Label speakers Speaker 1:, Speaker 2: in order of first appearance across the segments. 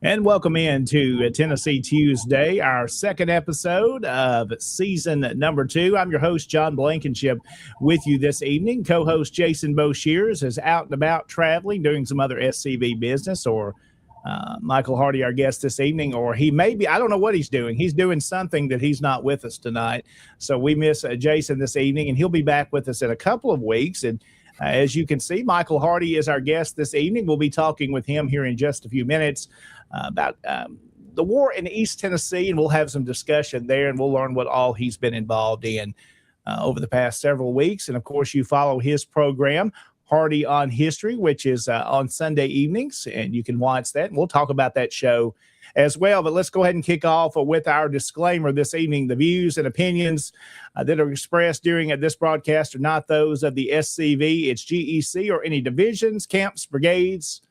Speaker 1: And welcome into Tennessee Tuesday, our second episode of season number 2. I'm your host, John Blankenship, with you this evening. Co-host Jason Boshears is out and about traveling, doing some other SCV business, or Michael Hardy, our guest this evening, or he may be, I don't know what he's doing. He's doing something that he's not with us tonight. So we miss Jason this evening, and he'll be back with us in a couple of weeks. And as you can see, Michael Hardy is our guest this evening. We'll be talking with him here in just a few minutes about the war in East Tennessee, and we'll have some discussion there, and we'll learn what all he's been involved in over the past several weeks. And, of course, you follow his program, Hardy on History, which is on Sunday evenings, and you can watch that. And we'll talk about that show as well. But let's go ahead and kick off with our disclaimer this evening. The views and opinions that are expressed during this broadcast are not those of the SCV, its GEC, or any divisions, camps, brigades,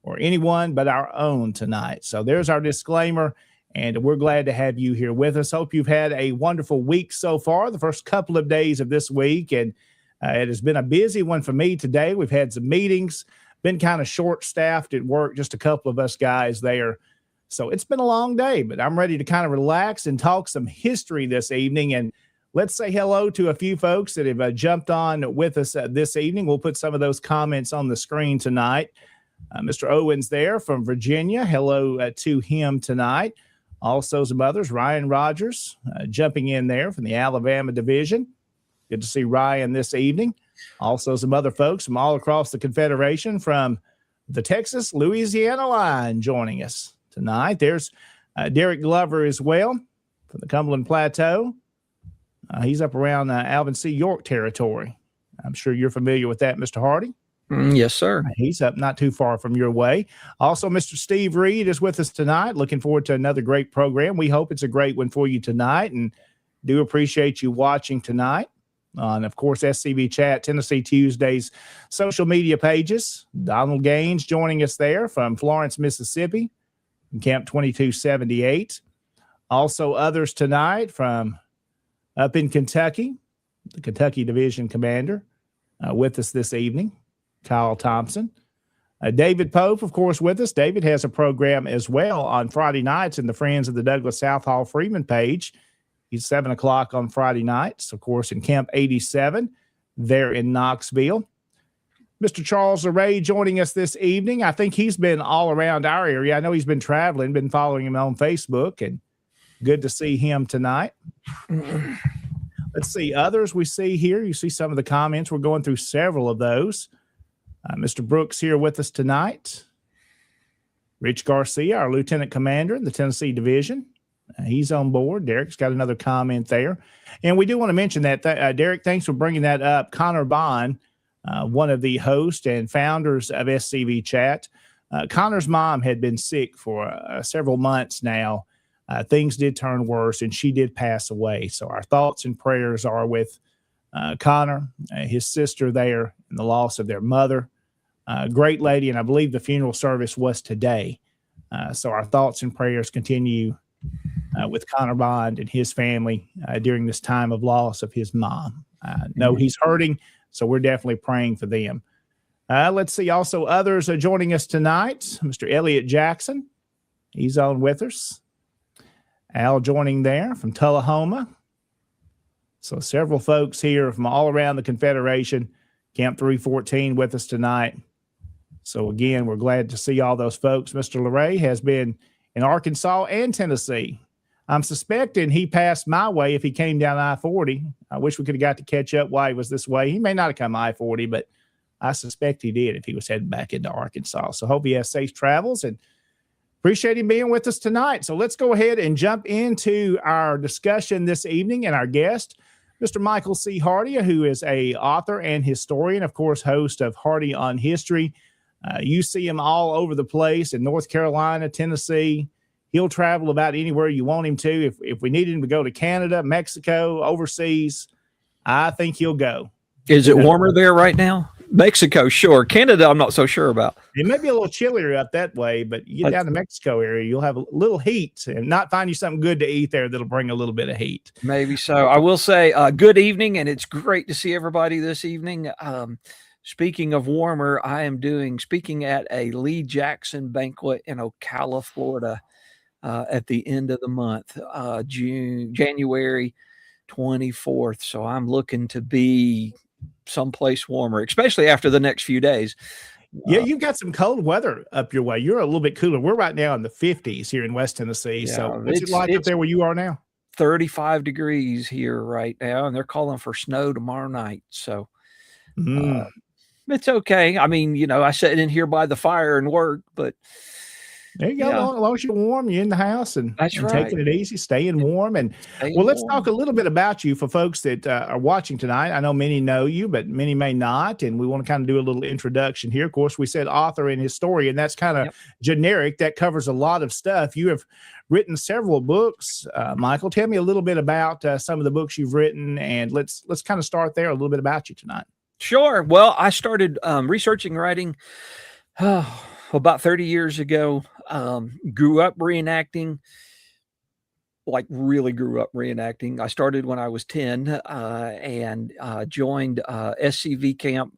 Speaker 1: or anyone but our own tonight. So there's our disclaimer, and we're glad to have you here with us. Hope you've had a wonderful week so far, the first couple of days of this week, and it has been a busy one for me today. We've had some meetings, been kind of short-staffed at work, just a couple of us guys there. So it's been a long day, but I'm ready to kind of relax and talk some history this evening. And let's say hello to a few folks that have jumped on with us this evening. We'll put some of those comments on the screen tonight. Mr. Owens there from Virginia. Hello to him tonight. Also some others. Ryan Rogers jumping in there from the Alabama division. Good to see Ryan this evening. Also some other folks from all across the Confederation from the Texas-Louisiana line joining us tonight. There's Derek Glover as well from the Cumberland Plateau. He's up around Alvin C. York territory. I'm sure you're familiar with that, Mr. Hardy.
Speaker 2: Yes, sir.
Speaker 1: He's up not too far from your way. Also, Mr. Steve Reed is with us tonight. Looking forward to another great program. We hope it's a great one for you tonight, and do appreciate you watching tonight on, of course, SCV Chat, Tennessee Tuesdays, social media pages. Donald Gaines joining us there from Florence, Mississippi, from Camp 2278. Also, others tonight from up in Kentucky, the Kentucky Division Commander with us this evening. Kyle Thompson. David Pope, of course, with us. David has a program as well on Friday nights in the Friends of the Douglas South Hall Freeman page. He's 7 o'clock on Friday nights, of course, in Camp 87 there in Knoxville. Mr. Charles Array joining us this evening. I think he's been all around our area. I know he's been traveling, been following him on Facebook, and good to see him tonight. Let's see, others we see here. You see some of the comments. We're going through several of those. Mr. Brooks here with us tonight. Rich Garcia, our Lieutenant Commander in the Tennessee Division. He's on board. Derek's got another comment there. And we do want to mention that, Derek, thanks for bringing that up. Connor Bond, one of the hosts and founders of SCV Chat. Connor's mom had been sick for several months now. Things did turn worse, and she did pass away. So our thoughts and prayers are with Connor, his sister there, and the loss of their mother. Great lady, and I believe the funeral service was today. So our thoughts and prayers continue with Connor Bond and his family during this time of loss of his mom. No, he's hurting, so we're definitely praying for them. Let's see. Also, others are joining us tonight. Mr. Elliot Jackson, he's on with us. Al joining there from Tullahoma. So several folks here from all around the Confederation. Camp 314 with us tonight. So again, we're glad to see all those folks. Mr. LeRae has been in Arkansas and Tennessee. I'm suspecting he passed my way if he came down I-40. I wish we could have got to catch up while he was this way. He may not have come I-40, but I suspect he did if he was heading back into Arkansas. So hope he has safe travels and appreciate him being with us tonight. So let's go ahead and jump into our discussion this evening and our guest, Mr. Michael C. Hardy, who is a author and historian, of course, host of Hardy on History. You see him all over the place in North Carolina, Tennessee. He'll travel about anywhere you want him to. If we need him to go to Canada, Mexico, overseas, I think he'll go.
Speaker 2: Is it warmer there right now? Mexico, sure. Canada, I'm not so sure about.
Speaker 1: It may be a little chillier up that way, but you get down to Mexico area, you'll have a little heat and not find you something good to eat there that'll bring a little bit of heat.
Speaker 2: Maybe so. I will say good evening, and it's great to see everybody this evening. Speaking of warmer, I am speaking at a Lee Jackson banquet in Ocala, Florida at the end of the month, January 24th. So I'm looking to be someplace warmer, especially after the next few days.
Speaker 1: Yeah, you've got some cold weather up your way. You're a little bit cooler. We're right now in the 50s here in West Tennessee. Yeah, so what's it like up there where you are now?
Speaker 2: 35 degrees here right now, and they're calling for snow tomorrow night. So it's okay. I mean, I sit in here by the fire and work, but
Speaker 1: there you go. As long as you're warm, you're in the house and taking it easy, staying warm. And let's talk a little bit about you for folks that are watching tonight. I know many know you, but many may not. And we want to kind of do a little introduction here. Of course, we said author and historian. That's kind of generic. That covers a lot of stuff. You have written several books. Michael, tell me a little bit about some of the books you've written. And let's kind of start there, a little bit about you tonight.
Speaker 2: Sure. Well, I started researching writing about 30 years ago. Grew up reenacting, really grew up reenacting. I started when I was 10 and joined SCV camp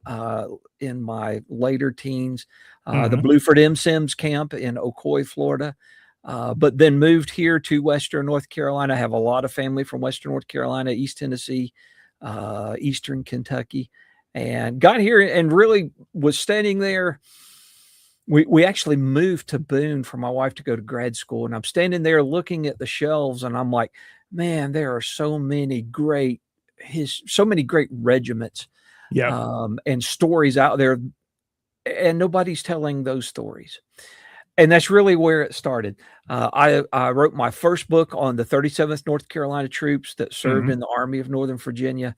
Speaker 2: in my later teens, the Bluford M. Sims camp in Ocoee, Florida, but then moved here to Western North Carolina. I have a lot of family from Western North Carolina, East Tennessee, Eastern Kentucky, and got here and really was standing there. We actually moved to Boone for my wife to go to grad school, and I'm standing there looking at the shelves, and I'm like, man, there are so many great regiments, and stories out there, and nobody's telling those stories. And that's really where it started. I wrote my first book on the 37th North Carolina troops that served in the Army of Northern Virginia,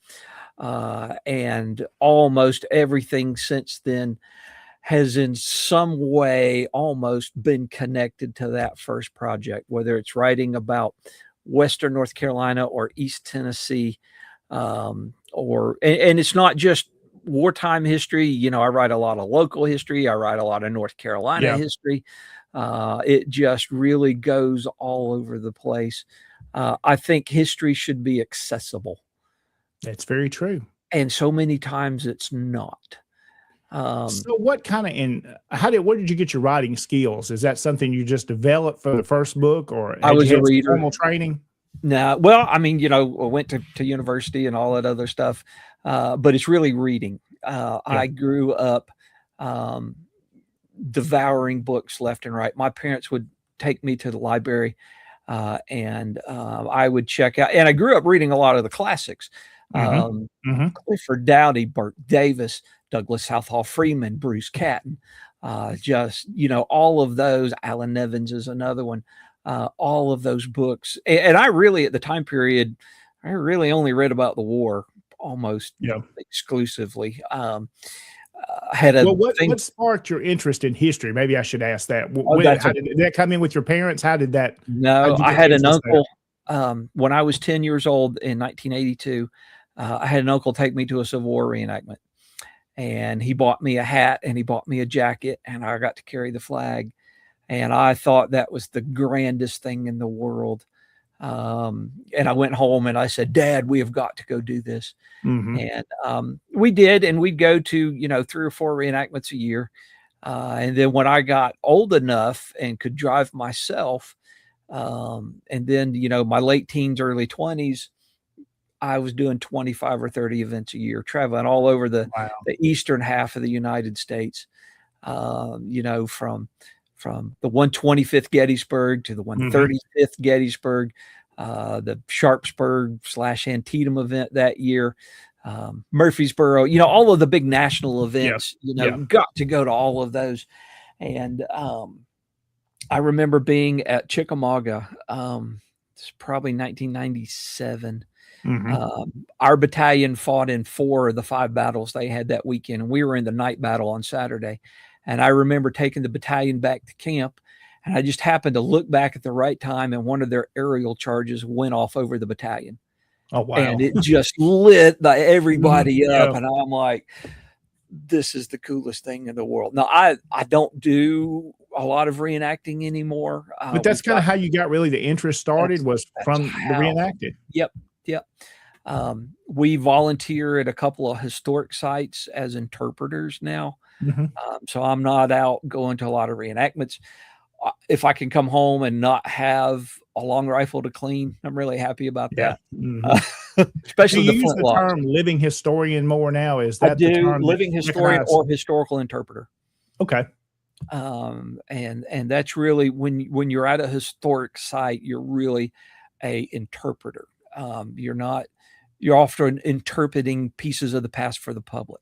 Speaker 2: and almost everything since then has in some way almost been connected to that first project, whether it's writing about Western North Carolina or East Tennessee, and it's not just wartime history. I write a lot of local history. I write a lot of North Carolina history. It just really goes all over the place. I think history should be accessible.
Speaker 1: That's very true.
Speaker 2: And so many times it's not.
Speaker 1: So what kind of where did you get your writing skills? Is that something you just developed for the first book, or
Speaker 2: I was a reader?
Speaker 1: Formal training?
Speaker 2: No, well, I mean, I went to university and all that other stuff, but it's really reading. I grew up devouring books left and right. My parents would take me to the library I would check out, and I grew up reading a lot of the classics. Clifford Dowdy, Burt Davis, Douglas Southall Freeman, Bruce Catton, just, all of those. Alan Nevins is another one. All of those books. And I really, at the time period, I really only read about the war almost exclusively.
Speaker 1: What sparked your interest in history? Maybe I should ask that. Did that come in with your parents? How did that?
Speaker 2: No, I had an uncle. When I was 10 years old in 1982, I had an uncle take me to a Civil War reenactment, and he bought me a hat and he bought me a jacket, and I got to carry the flag. And I thought that was the grandest thing in the world. And I went home and I said, Dad, we have got to go do this. And we did, and we'd go to, 3 or 4 reenactments a year. And then when I got old enough and could drive myself, and then, my late teens, early 20s, I was doing 25 or 30 events a year, traveling all over the eastern half of the United States, from the 125th Gettysburg to the 135th Gettysburg, the Sharpsburg / Antietam event that year, Murfreesboro, all of the big national events, got to go to all of those. And I remember being at Chickamauga, it's probably 1997. Our battalion fought in 4 of the 5 battles they had that weekend, and we were in the night battle on Saturday. And I remember taking the battalion back to camp, and I just happened to look back at the right time, and one of their aerial charges went off over the battalion.
Speaker 1: Oh, wow.
Speaker 2: And it just lit everybody up. And I'm like, this is the coolest thing in the world. Now, I don't do a lot of reenacting anymore.
Speaker 1: But that's kind of how you got really the interest started, was from the reenacting.
Speaker 2: Yep. We volunteer at a couple of historic sites as interpreters now. So I'm not out going to a lot of reenactments. If I can come home and not have a long rifle to clean, I'm really happy about that. Especially
Speaker 1: do you use the term living historian more now? Is that the term?
Speaker 2: Living historian or historical interpreter.
Speaker 1: Okay.
Speaker 2: And that's really when you're at a historic site, you're really a interpreter. You're often interpreting pieces of the past for the public.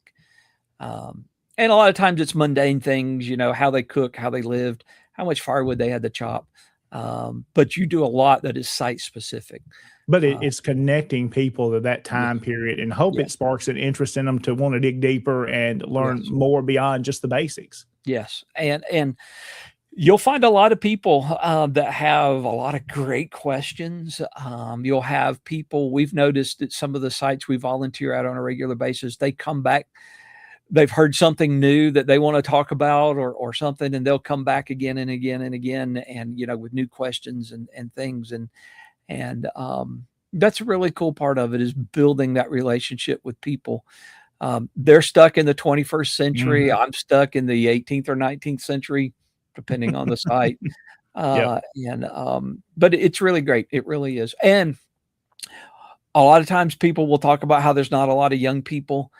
Speaker 2: And a lot of times it's mundane things, how they cook, how they lived, how much firewood they had to chop. But you do a lot that is site specific.
Speaker 1: But it's connecting people to that time period, and hope it sparks an interest in them to want to dig deeper and learn more beyond just the basics.
Speaker 2: Yes. And you'll find a lot of people that have a lot of great questions. You'll have people, we've noticed at some of the sites we volunteer at on a regular basis, they come back, they've heard something new that they want to talk about or something, and they'll come back again and again and again, and, with new questions and things. And that's a really cool part of it, is building that relationship with people. They're stuck in the 21st century. I'm stuck in the 18th or 19th century, depending on the site. But it's really great. It really is. And a lot of times people will talk about how there's not a lot of young people,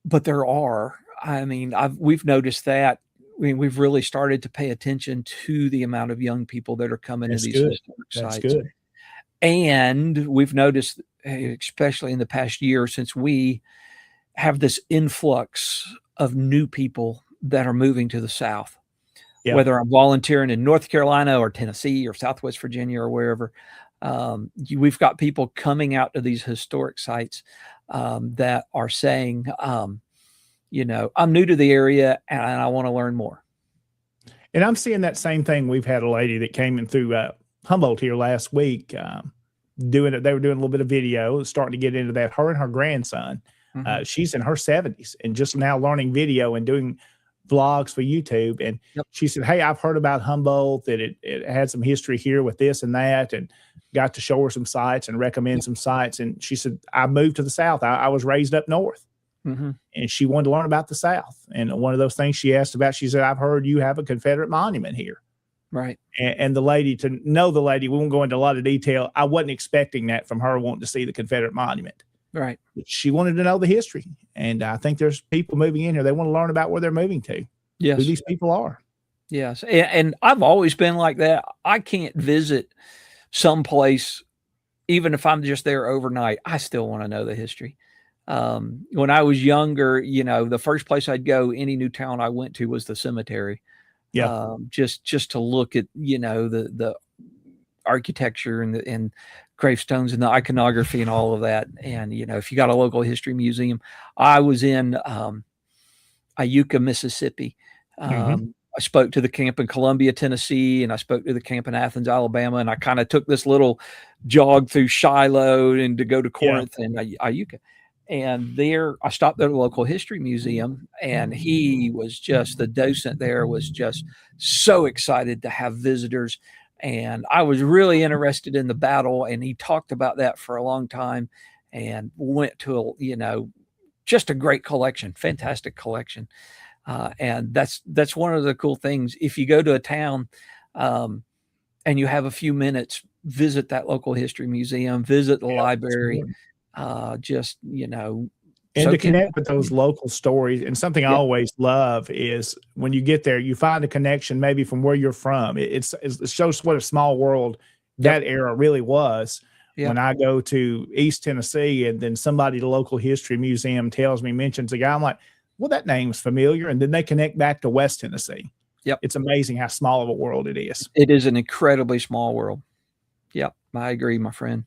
Speaker 2: but there are. I mean, we've noticed that. We've really started to pay attention to the amount of young people that are coming to these historic sites.
Speaker 1: That's good.
Speaker 2: And we've noticed, especially in the past year, since we have this influx of new people that are moving to the South, whether I'm volunteering in North Carolina or Tennessee or Southwest Virginia or wherever, we've got people coming out to these historic sites that are saying, I'm new to the area and I want to learn more.
Speaker 1: And I'm seeing that same thing. We've had a lady that came in through Humboldt here last week, doing it. They were doing a little bit of video, starting to get into that. Her and her grandson, she's in her 70s and just now learning video and doing vlogs for YouTube. And she said, hey, I've heard about Humboldt, that it had some history here with this and that, and got to show her some sites and recommend some sites. And she said, I moved to the South. I was raised up north. And she wanted to learn about the South. And one of those things she asked about, she said, I've heard you have a Confederate monument here.
Speaker 2: Right.
Speaker 1: And the lady, we won't go into a lot of detail. I wasn't expecting that from her, wanting to see the Confederate monument.
Speaker 2: Right.
Speaker 1: She wanted to know the history. And I think there's people moving in here. They want to learn about where they're moving to.
Speaker 2: Yes.
Speaker 1: Who these people are.
Speaker 2: Yes. And I've always been like that. I can't visit someplace, even if I'm just there overnight. I still want to know the history. When I was younger, the first place I'd go, any new town I went to, was the cemetery.
Speaker 1: Yeah.
Speaker 2: Just to look at, the architecture and gravestones and the iconography and all of that. And, if you got a local history museum, I was in Iuka, Mississippi. I spoke to the camp in Columbia, Tennessee, and I spoke to the camp in Athens, Alabama, and I kind of took this little jog through Shiloh and to go to Corinth and Iuka. And there, I stopped at a local history museum, and the docent there was just so excited to have visitors. And I was really interested in the battle, and he talked about that for a long time, and went to just a great collection, fantastic collection. And that's one of the cool things. If you go to a town and you have a few minutes, visit that local history museum, visit the library, and
Speaker 1: to connect with those local stories. And something I always love is when you get there, you find a connection maybe from where you're from. It shows what a small world that era really was. When I go to East Tennessee and then somebody at the local history museum mentions a guy, I'm like, well, that name's familiar. And then they connect back to West Tennessee. Yep. It's amazing how small of a world it is.
Speaker 2: It is an incredibly small world. Yep. I agree, my friend.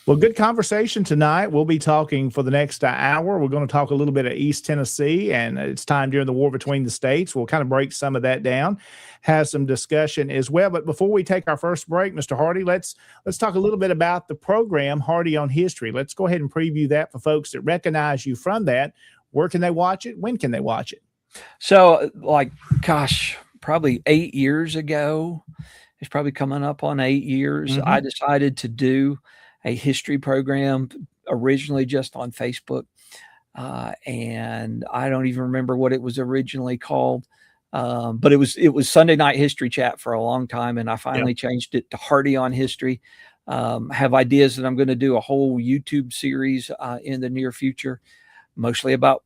Speaker 1: Well, good conversation tonight. We'll be talking for the next hour. We're going to talk a little bit of East Tennessee and its time during the war between the states. We'll kind of break some of that down, have some discussion as well. But before we take our first break, Mr. Hardy, let's talk a little bit about the program, Hardy on History. Let's go ahead and preview that for folks that recognize you from that. Where can they watch it? When can they watch it?
Speaker 2: So, probably 8 years ago, it's probably coming up on 8 years, I decided to do a history program, originally just on Facebook. And I don't even remember what it was originally called. But it was Sunday Night History Chat for a long time. And I finally changed it to Hardy on History. Have ideas that I'm going to do a whole YouTube series in the near future, mostly about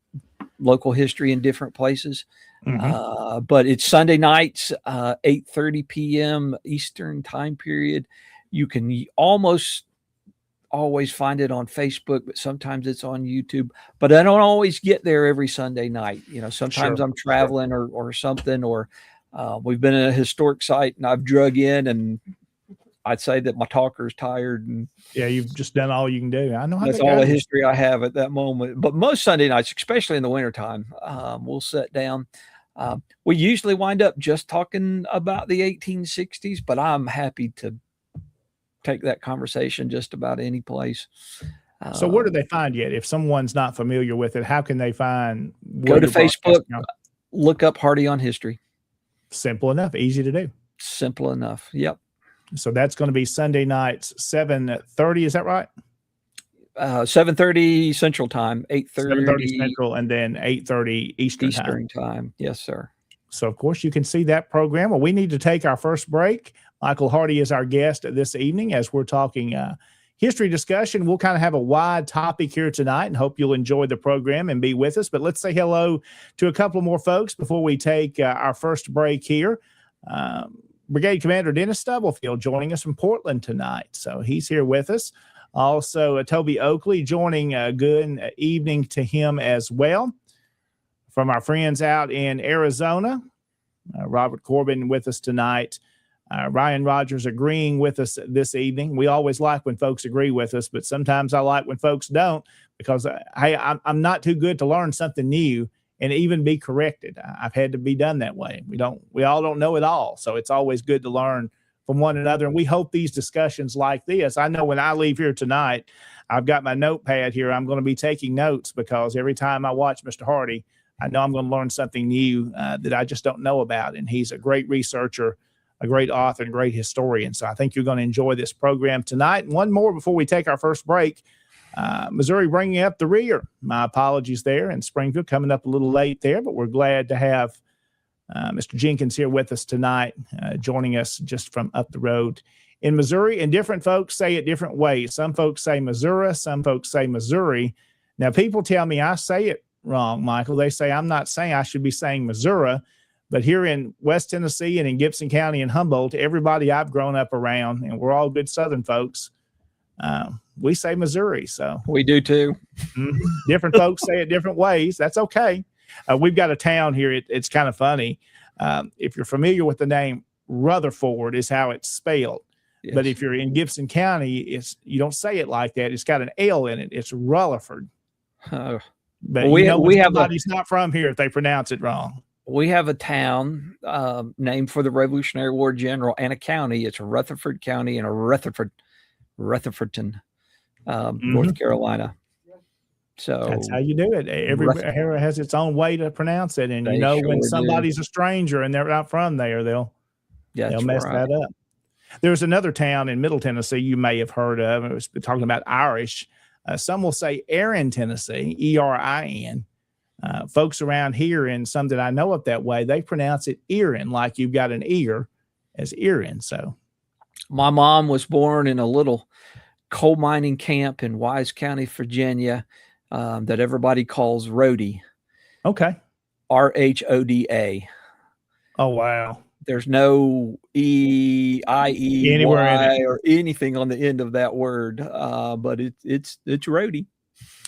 Speaker 2: local history in different places. But it's Sunday nights, 8:30 p.m. Eastern time period. You can almost always find it on Facebook, but sometimes it's on YouTube. But I don't always get there every Sunday night. Sometimes I'm traveling or something, or we've been at a historic site and I've drug in, and I'd say that my talker's tired. And
Speaker 1: you've just done all you can do. I know
Speaker 2: that's all the history I have at that moment. But most Sunday nights, especially in the wintertime, we'll sit down. We usually wind up just talking about the 1860s, but I'm happy to take that conversation just about any place.
Speaker 1: So where do they find you? If someone's not familiar with it, how can they find?
Speaker 2: Go to Facebook, look up Hardy on History.
Speaker 1: Simple enough, easy to do.
Speaker 2: Simple enough. Yep.
Speaker 1: So that's going to be Sunday nights, 7:30. Is that right?
Speaker 2: 7:30 Central Time,
Speaker 1: 8:30 Central, and then 8:30 Eastern
Speaker 2: time. Yes, sir.
Speaker 1: So, of course, you can see that program. Well, we need to take our first break. Michael Hardy is our guest this evening as we're talking history discussion. We'll kind of have a wide topic here tonight and hope you'll enjoy the program and be with us. But let's say hello to a couple more folks before we take our first break here. Brigade Commander Dennis Stubblefield joining us from Portland tonight. So he's here with us. Also, Toby Oakley joining. Good evening to him as well. From our friends out in Arizona, Robert Corbin with us tonight. Ryan Rogers agreeing with us this evening. We always like when folks agree with us, but sometimes I like when folks don't because, I'm not too good to learn something new and even be corrected. I've had to be done that way. We all don't know it all. So it's always good to learn from one another. And we hope these discussions like this, I know when I leave here tonight, I've got my notepad here. I'm going to be taking notes because every time I watch Mr. Hardy, I know I'm going to learn something new that I just don't know about. And he's a great researcher, a great author, and great historian. So I think you're going to enjoy this program tonight. And one more before we take our first break. Missouri bringing up the rear. My apologies there. And Springfield coming up a little late there, but we're glad to have Mr. Jenkins here with us tonight, joining us just from up the road in Missouri. And different folks say it different ways. Some folks say Missouri, some folks say Missouri. Now, people tell me I say it wrong, Michael. They say I'm not saying I should be saying Missouri, But here in West Tennessee and in Gibson County and Humboldt, everybody I've grown up around, and we're all good Southern folks, we say Missouri. So
Speaker 2: we do too.
Speaker 1: Different folks say it different ways. That's okay. We've got a town here. It's kind of funny. If you're familiar with the name, Rutherford is how it's spelled. Yes. But if you're in Gibson County, you don't say it like that. It's got an L in it. It's Rutherford. But we have somebody's not from here if they pronounce it wrong.
Speaker 2: We have a town named for the Revolutionary War general and a county. It's Rutherford County and a Rutherfordton, North Carolina. So
Speaker 1: that's how you do it. Every area has its own way to pronounce it. And when somebody's a stranger and they're not from there, they'll mess that up. There's another town in Middle Tennessee you may have heard of. It was talking about Irish. Some will say Erin, Tennessee, Erin. Folks around here, and some that I know up that way, they pronounce it Erin, like you've got an ear as Erin. So
Speaker 2: my mom was born in a little coal mining camp in Wise County, Virginia, that everybody calls Rhoda.
Speaker 1: Okay.
Speaker 2: RHODA.
Speaker 1: Oh, wow.
Speaker 2: There's no E-I-E anywhere or anything on the end of that word, but it's Rhoda.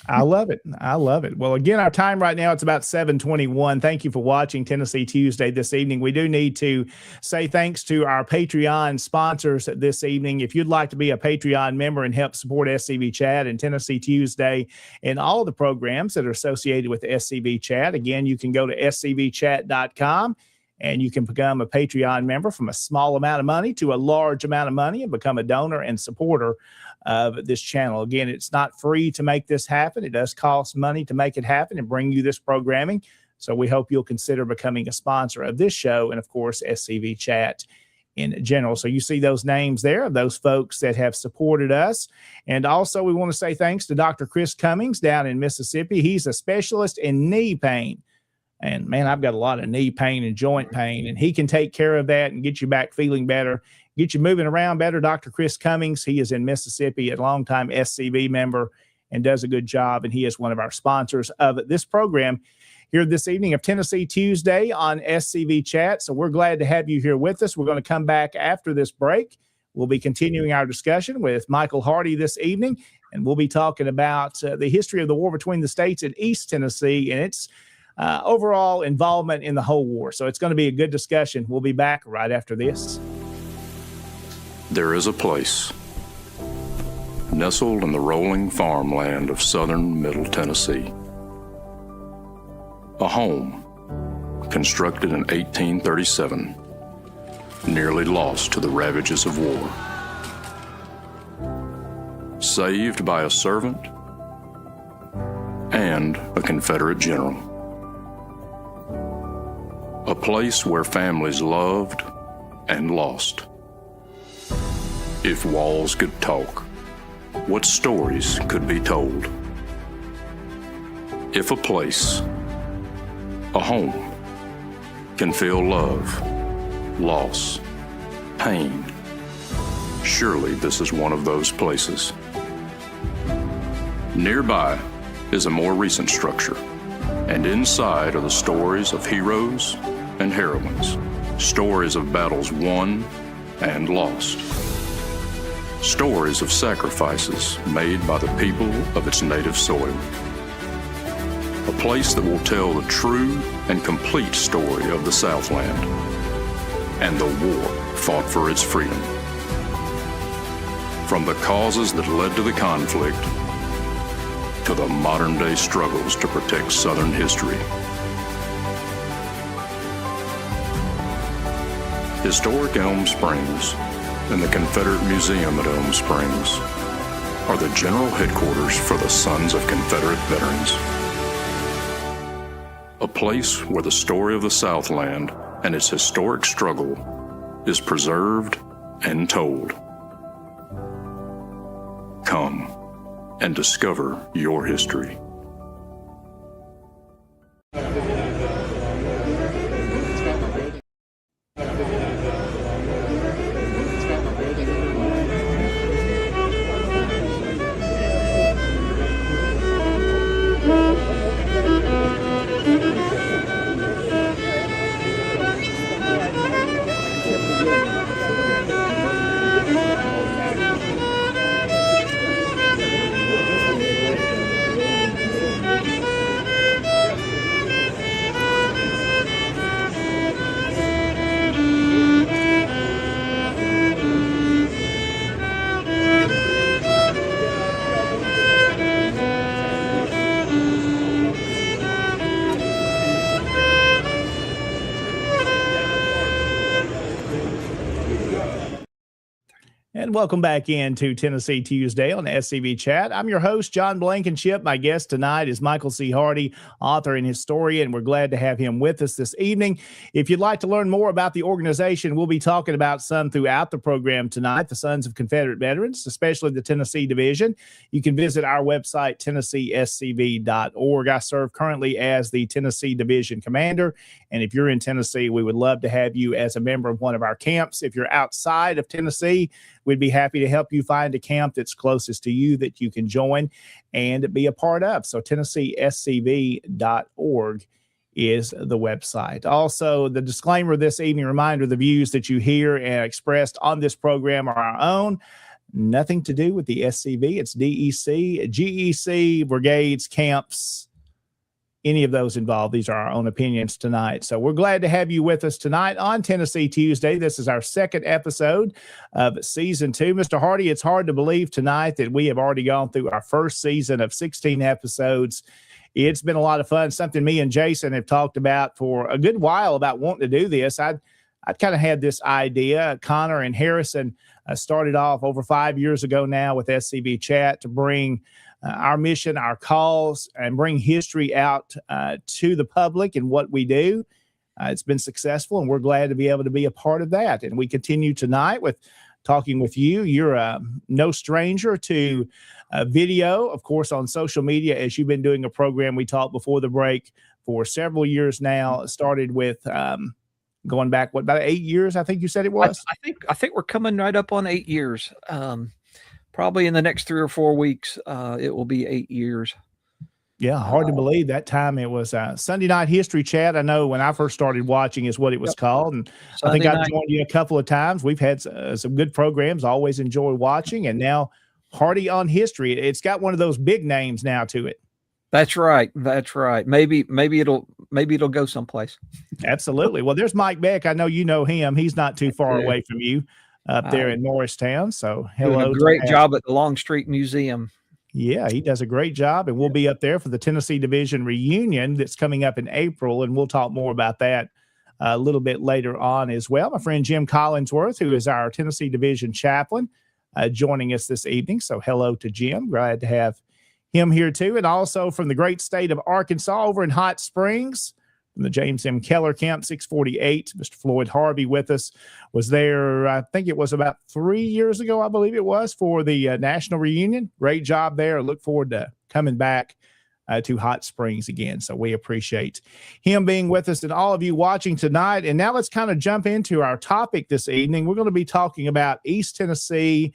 Speaker 1: I love it. I love it. Well, again, our time right now, it's about 7:21. Thank you for watching Tennessee Tuesday this evening. We do need to say thanks to our Patreon sponsors this evening. If you'd like to be a Patreon member and help support SCB Chat and Tennessee Tuesday and all of the programs that are associated with SCB Chat, again, you can go to scbchat.com. And you can become a Patreon member from a small amount of money to a large amount of money and become a donor and supporter of this channel. Again, it's not free to make this happen. It does cost money to make it happen and bring you this programming. So we hope you'll consider becoming a sponsor of this show and, of course, SCV Chat in general. So you see those names there of those folks that have supported us. And also we want to say thanks to Dr. Chris Cummings down in Mississippi. He's a specialist in knee pain. And man, I've got a lot of knee pain and joint pain, and he can take care of that and get you back feeling better, get you moving around better. Dr. Chris Cummings, he is in Mississippi, a longtime SCB member, and does a good job. And he is one of our sponsors of this program here this evening of Tennessee Tuesday on SCV Chat. So we're glad to have you here with us. We're going to come back after this break. We'll be continuing our discussion with Michael Hardy this evening, and we'll be talking about the history of the war between the states in East Tennessee and its overall involvement in the whole war. So it's going to be a good discussion. We'll be back right after this.
Speaker 3: There is a place nestled in the rolling farmland of southern Middle Tennessee. A home constructed in 1837, nearly lost to the ravages of war. Saved by a servant and a Confederate general. A place where families loved and lost. If walls could talk, what stories could be told? If a place, a home, can feel love, loss, pain, surely this is one of those places. Nearby is a more recent structure, and inside are the stories of heroes and heroines, stories of battles won and lost, stories of sacrifices made by the people of its native soil. A place that will tell the true and complete story of the Southland and the war fought for its freedom. From the causes that led to the conflict to the modern-day struggles to protect Southern history. Historic Elm Springs and the Confederate Museum at Elm Springs are the general headquarters for the Sons of Confederate Veterans. A place where the story of the Southland and its historic struggle is preserved and told. Come and discover your history.
Speaker 1: And welcome back into Tennessee Tuesday on SCV Chat. I'm your host, John Blankenship. My guest tonight is Michael C. Hardy, author and historian. We're glad to have him with us this evening. If you'd like to learn more about the organization, we'll be talking about some throughout the program tonight, the Sons of Confederate Veterans, especially the Tennessee Division. You can visit our website, TennesseeSCV.org. I serve currently as the Tennessee Division Commander. And if you're in Tennessee, we would love to have you as a member of one of our camps. If you're outside of Tennessee, we'd be happy to help you find a camp that's closest to you that you can join and be a part of. So TennesseeSCV.org is the website. Also, the disclaimer this evening, reminder, the views that you hear and expressed on this program are our own. Nothing to do with the SCV. It's DEC, GEC, brigades, camps, any of those involved. These are our own opinions tonight. So we're glad to have you with us tonight on Tennessee Tuesday. This is our second episode of season 2. Mr. Hardy, it's hard to believe tonight that we have already gone through our first season of 16 episodes. It's been a lot of fun, something me and Jason have talked about for a good while about wanting to do this. I'd kind of had this idea. Connor and Harrison started off over 5 years ago now with SCV Chat to bring our mission, our cause, and bring history out to the public and what we do. It's been successful, and we're glad to be able to be a part of that. And we continue tonight with talking with you. You're no stranger to video, of course, on social media, as you've been doing a program we talked before the break for several years now. It started with going back, about 8 years, I think you said it was?
Speaker 2: I think we're coming right up on 8 years. Probably in the next 3 or 4 weeks, it will be 8 years.
Speaker 1: Yeah, hard to believe that time. It was Sunday Night History Chat. I know when I first started watching is what it was called. And I think I've joined you a couple of times. We've had some good programs. Always enjoy watching. And now Hardy on History. It's got one of those big names now to it.
Speaker 2: That's right. That's right. Maybe it'll go someplace.
Speaker 1: Absolutely. Well, there's Mike Beck. I know you know him. He's not too far away from you up there in Morristown. So hello.
Speaker 2: Doing a great job at the Longstreet Museum.
Speaker 1: Yeah, he does a great job, and we'll be up there for the Tennessee Division reunion that's coming up in April, and we'll talk more about that a little bit later on as well. My friend Jim Collinsworth, who is our Tennessee Division chaplain, joining us this evening. So hello to Jim. Glad to have him here too. And also from the great state of Arkansas over in Hot Springs, from the James M. Keller Camp 648, Mr. Floyd Harvey with us, was there, I think it was about 3 years ago, I believe it was, for the national reunion. Great job there. Look forward to coming back to Hot Springs again. So we appreciate him being with us and all of you watching tonight. And now let's kind of jump into our topic this evening. We're going to be talking about East Tennessee,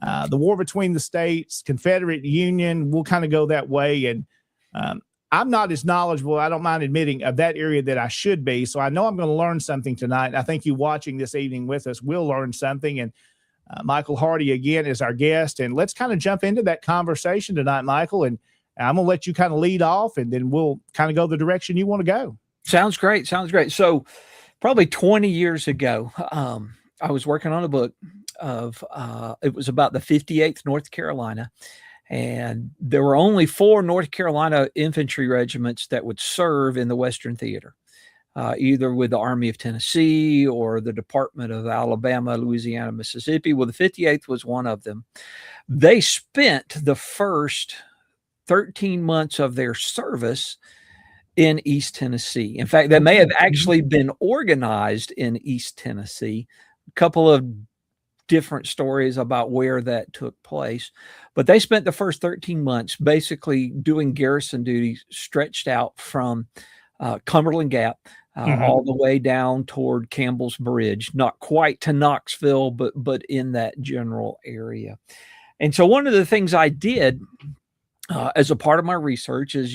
Speaker 1: the war between the states, Confederate Union. We'll kind of go that way. And I'm not as knowledgeable, I don't mind admitting, of that area that I should be. So I know I'm going to learn something tonight. I think you watching this evening with us will learn something. And Michael Hardy, again, is our guest. And let's kind of jump into that conversation tonight, Michael. And I'm going to let you kind of lead off, and then we'll kind of go the direction you want to go.
Speaker 2: Sounds great. Sounds great. So probably 20 years ago, I was working on a book of, it was about the 58th North Carolina. And there were only 4 North Carolina infantry regiments that would serve in the Western Theater, either with the Army of Tennessee or the Department of Alabama, Louisiana, Mississippi. Well, the 58th was one of them. They spent the first 13 months of their service in East Tennessee. In fact, they may have actually been organized in East Tennessee. A couple of different stories about where that took place, but they spent the first 13 months basically doing garrison duty, stretched out from Cumberland Gap all the way down toward Campbell's Bridge, not quite to Knoxville, but in that general area. And so one of the things I did as a part of my research is,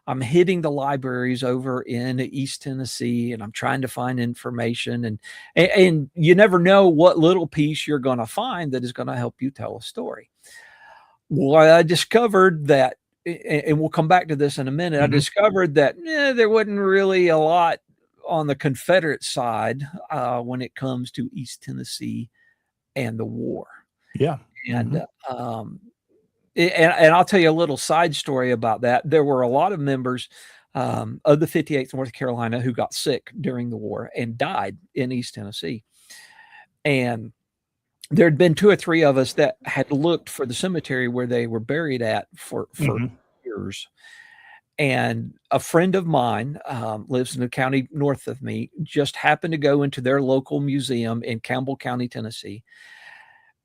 Speaker 2: I'm hitting the libraries over in East Tennessee, and I'm trying to find information, and you never know what little piece you're going to find that is going to help you tell a story. Well, I discovered that, and we'll come back to this in a minute. I discovered that there wasn't really a lot on the Confederate side when it comes to East Tennessee and the war.
Speaker 1: Yeah.
Speaker 2: And and I'll tell you a little side story about that. There were a lot of members of the 58th North Carolina who got sick during the war and died in East Tennessee. And there had been 2 or 3 of us that had looked for the cemetery where they were buried at for years. And a friend of mine lives in the county north of me, just happened to go into their local museum in Campbell County, Tennessee,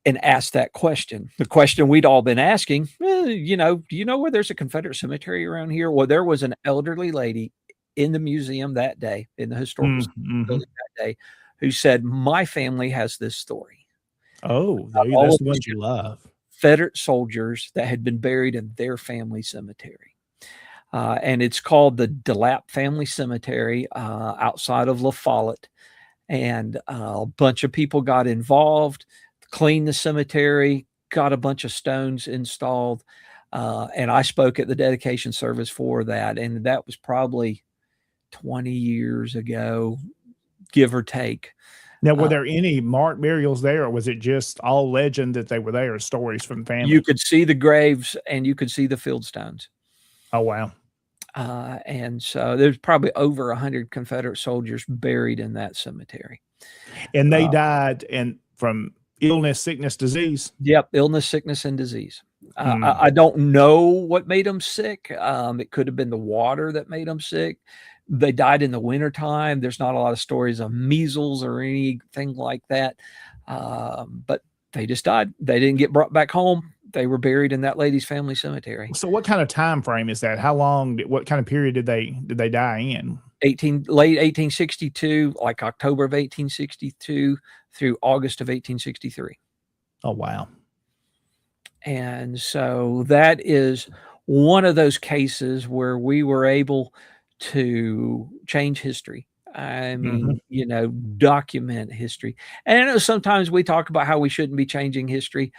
Speaker 2: and asked that question. The question we'd all been asking, do you know where there's a Confederate cemetery around here? Well, there was an elderly lady in the museum that day, in the historical building that day, who said, my family has this story.
Speaker 1: Oh, that's the ones you love.
Speaker 2: Confederate soldiers that had been buried in their family cemetery. And it's called the DeLapp Family Cemetery outside of La Follette. And a bunch of people got involved, cleaned the cemetery, got a bunch of stones installed. And I spoke at the dedication service for that. And that was probably 20 years ago, give or take.
Speaker 1: Now, were there any marked burials there, or was it just all legend that they were there, stories from family?
Speaker 2: You could see the graves and you could see the field stones.
Speaker 1: Oh, wow.
Speaker 2: And so there's probably over 100 Confederate soldiers buried in that cemetery.
Speaker 1: And they died from illness, sickness, disease?
Speaker 2: Yep, illness, sickness, and disease. I don't know what made them sick. It could have been the water that made them sick. They died in the wintertime. There's not a lot of stories of measles or anything like that. But they just died. They didn't get brought back home. They were buried in that lady's family cemetery.
Speaker 1: So what kind of time frame is that? How long, what kind of period did they die in?
Speaker 2: Late 1862, like October of 1862 through August of 1863.
Speaker 1: Oh, wow.
Speaker 2: And so that is one of those cases where we were able to change history. I mean, document history. And I know sometimes we talk about how we shouldn't be changing history.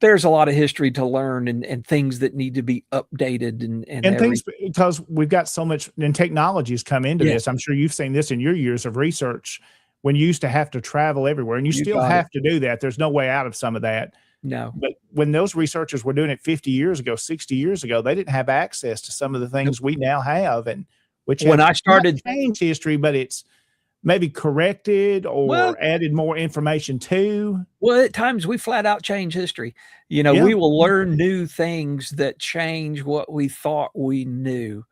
Speaker 2: There's a lot of history to learn and things that need to be updated and
Speaker 1: things, because we've got so much, and technology has come into this. I'm sure you've seen this in your years of research when you used to have to travel everywhere, and you still have to do that. There's no way out of some of that.
Speaker 2: No.
Speaker 1: But when those researchers were doing it 50 years ago, 60 years ago, they didn't have access to some of the things we now have, and which
Speaker 2: when I started
Speaker 1: change history, but it's maybe corrected or added more information to.
Speaker 2: Well, at times we flat out change history. We will learn new things that change what we thought we knew.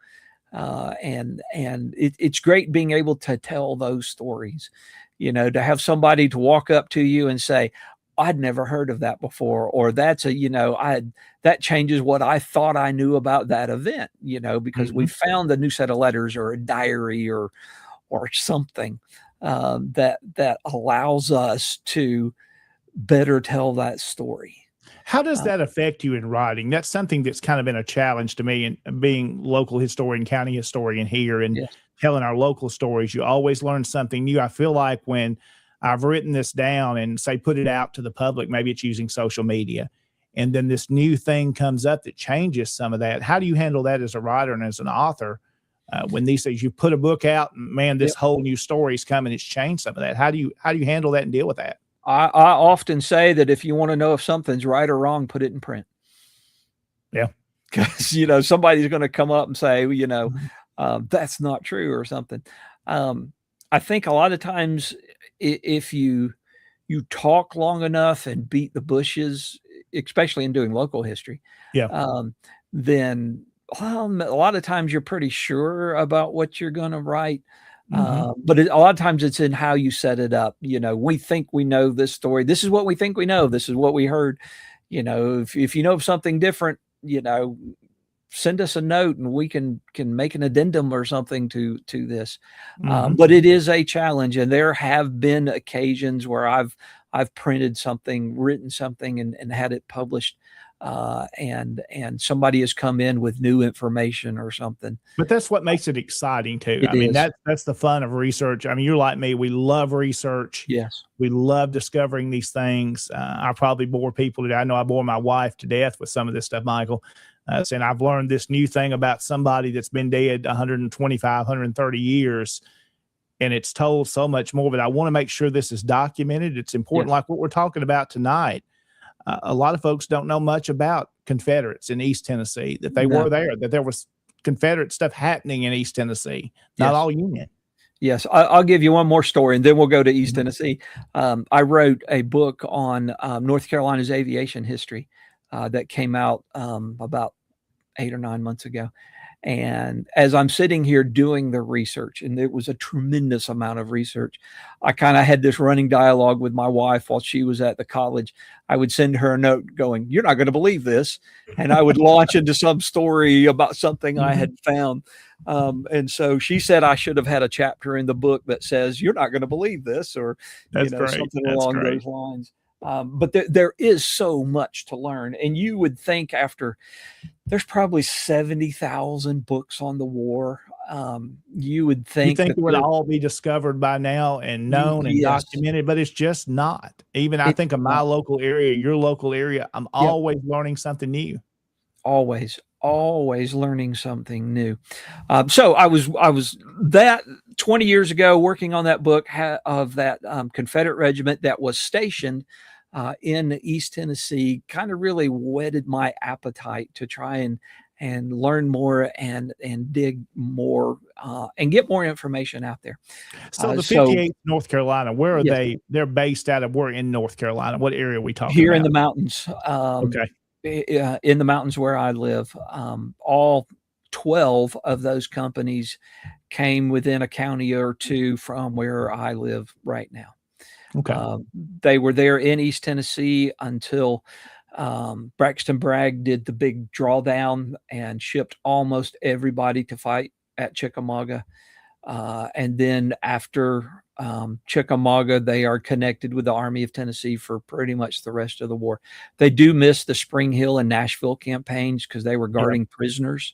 Speaker 2: And it's great being able to tell those stories, to have somebody to walk up to you and say, I'd never heard of that before, or that's that changes what I thought I knew about that event, because we found a new set of letters or a diary or something that allows us to better tell that story.
Speaker 1: How does that affect you in writing? That's something that's kind of been a challenge to me, and being local historian, county historian here, and telling our local stories. You always learn something new. I feel like when I've written this down and say put it out to the public, maybe it's using social media, and then this new thing comes up that changes some of that. How do you handle that as a writer and as an author? When these things, you put a book out, and man, this whole new story is coming, it's changed some of that. How do you handle that and deal with that?
Speaker 2: I often say that if you want to know if something's right or wrong, put it in print.
Speaker 1: Yeah.
Speaker 2: Because, somebody's going to come up and say, that's not true or something. I think a lot of times if you talk long enough and beat the bushes, especially in doing local history, then a lot of times you're pretty sure about what you're going to write. But a lot of times it's in how you set it up. We think we know this story. This is what we think we know. This is what we heard. If you know of something different, send us a note and we can make an addendum or something to this. But it is a challenge, and there have been occasions where I've printed something, written something, and had it published. And somebody has come in with new information or something.
Speaker 1: But that's what makes it exciting too. That's the fun of research. I mean, you're like me. We love research.
Speaker 2: Yes.
Speaker 1: We love discovering these things. I probably bore people today. I know I bore my wife to death with some of this stuff, Michael. Saying I've learned this new thing about somebody that's been dead 125, 130 years. And it's told so much more, but I want to make sure this is documented. It's important, like what we're talking about tonight. A lot of folks don't know much about Confederates in East Tennessee, that they were there, that there was Confederate stuff happening in East Tennessee, not all Union.
Speaker 2: Yes, I'll give you one more story, and then we'll go to East Tennessee. I wrote a book on North Carolina's aviation history that came out about 8 or 9 months ago. And as I'm sitting here doing the research, and it was a tremendous amount of research, I kind of had this running dialogue with my wife while she was at the college. I would send her a note going, "You're not going to believe this." And I would launch into some story about something I had found. And so she said I should have had a chapter in the book that says, "You're not going to believe this," or
Speaker 1: That's great.
Speaker 2: something
Speaker 1: That's
Speaker 2: along
Speaker 1: great.
Speaker 2: those lines. But there is so much to learn. And you would think there's probably 70,000 books on the war. You would
Speaker 1: You
Speaker 2: think
Speaker 1: think
Speaker 2: that
Speaker 1: it would all be discovered by now and known and
Speaker 2: yes,
Speaker 1: documented, but it's just not. Even I think of my local area, your local area, I'm always learning something new.
Speaker 2: always learning something new. So I was that 20 years ago working on that book of that Confederate regiment that was stationed in East Tennessee. Kind of really whetted my appetite to try and learn more and dig more and get more information out there.
Speaker 1: So the 58th North Carolina, where are
Speaker 2: Yes.
Speaker 1: they? They're based out of. We're in North Carolina. What area are we talking
Speaker 2: Here
Speaker 1: about?
Speaker 2: in the mountains.
Speaker 1: Okay.
Speaker 2: In the mountains where I live. All 12 of those companies came within a county or two from where I live right now.
Speaker 1: Okay.
Speaker 2: They were there in East Tennessee until Braxton Bragg did the big drawdown and shipped almost everybody to fight at Chickamauga. And then after Chickamauga, they are connected with the Army of Tennessee for pretty much the rest of the war. They do miss the Spring Hill and Nashville campaigns because they were guarding prisoners.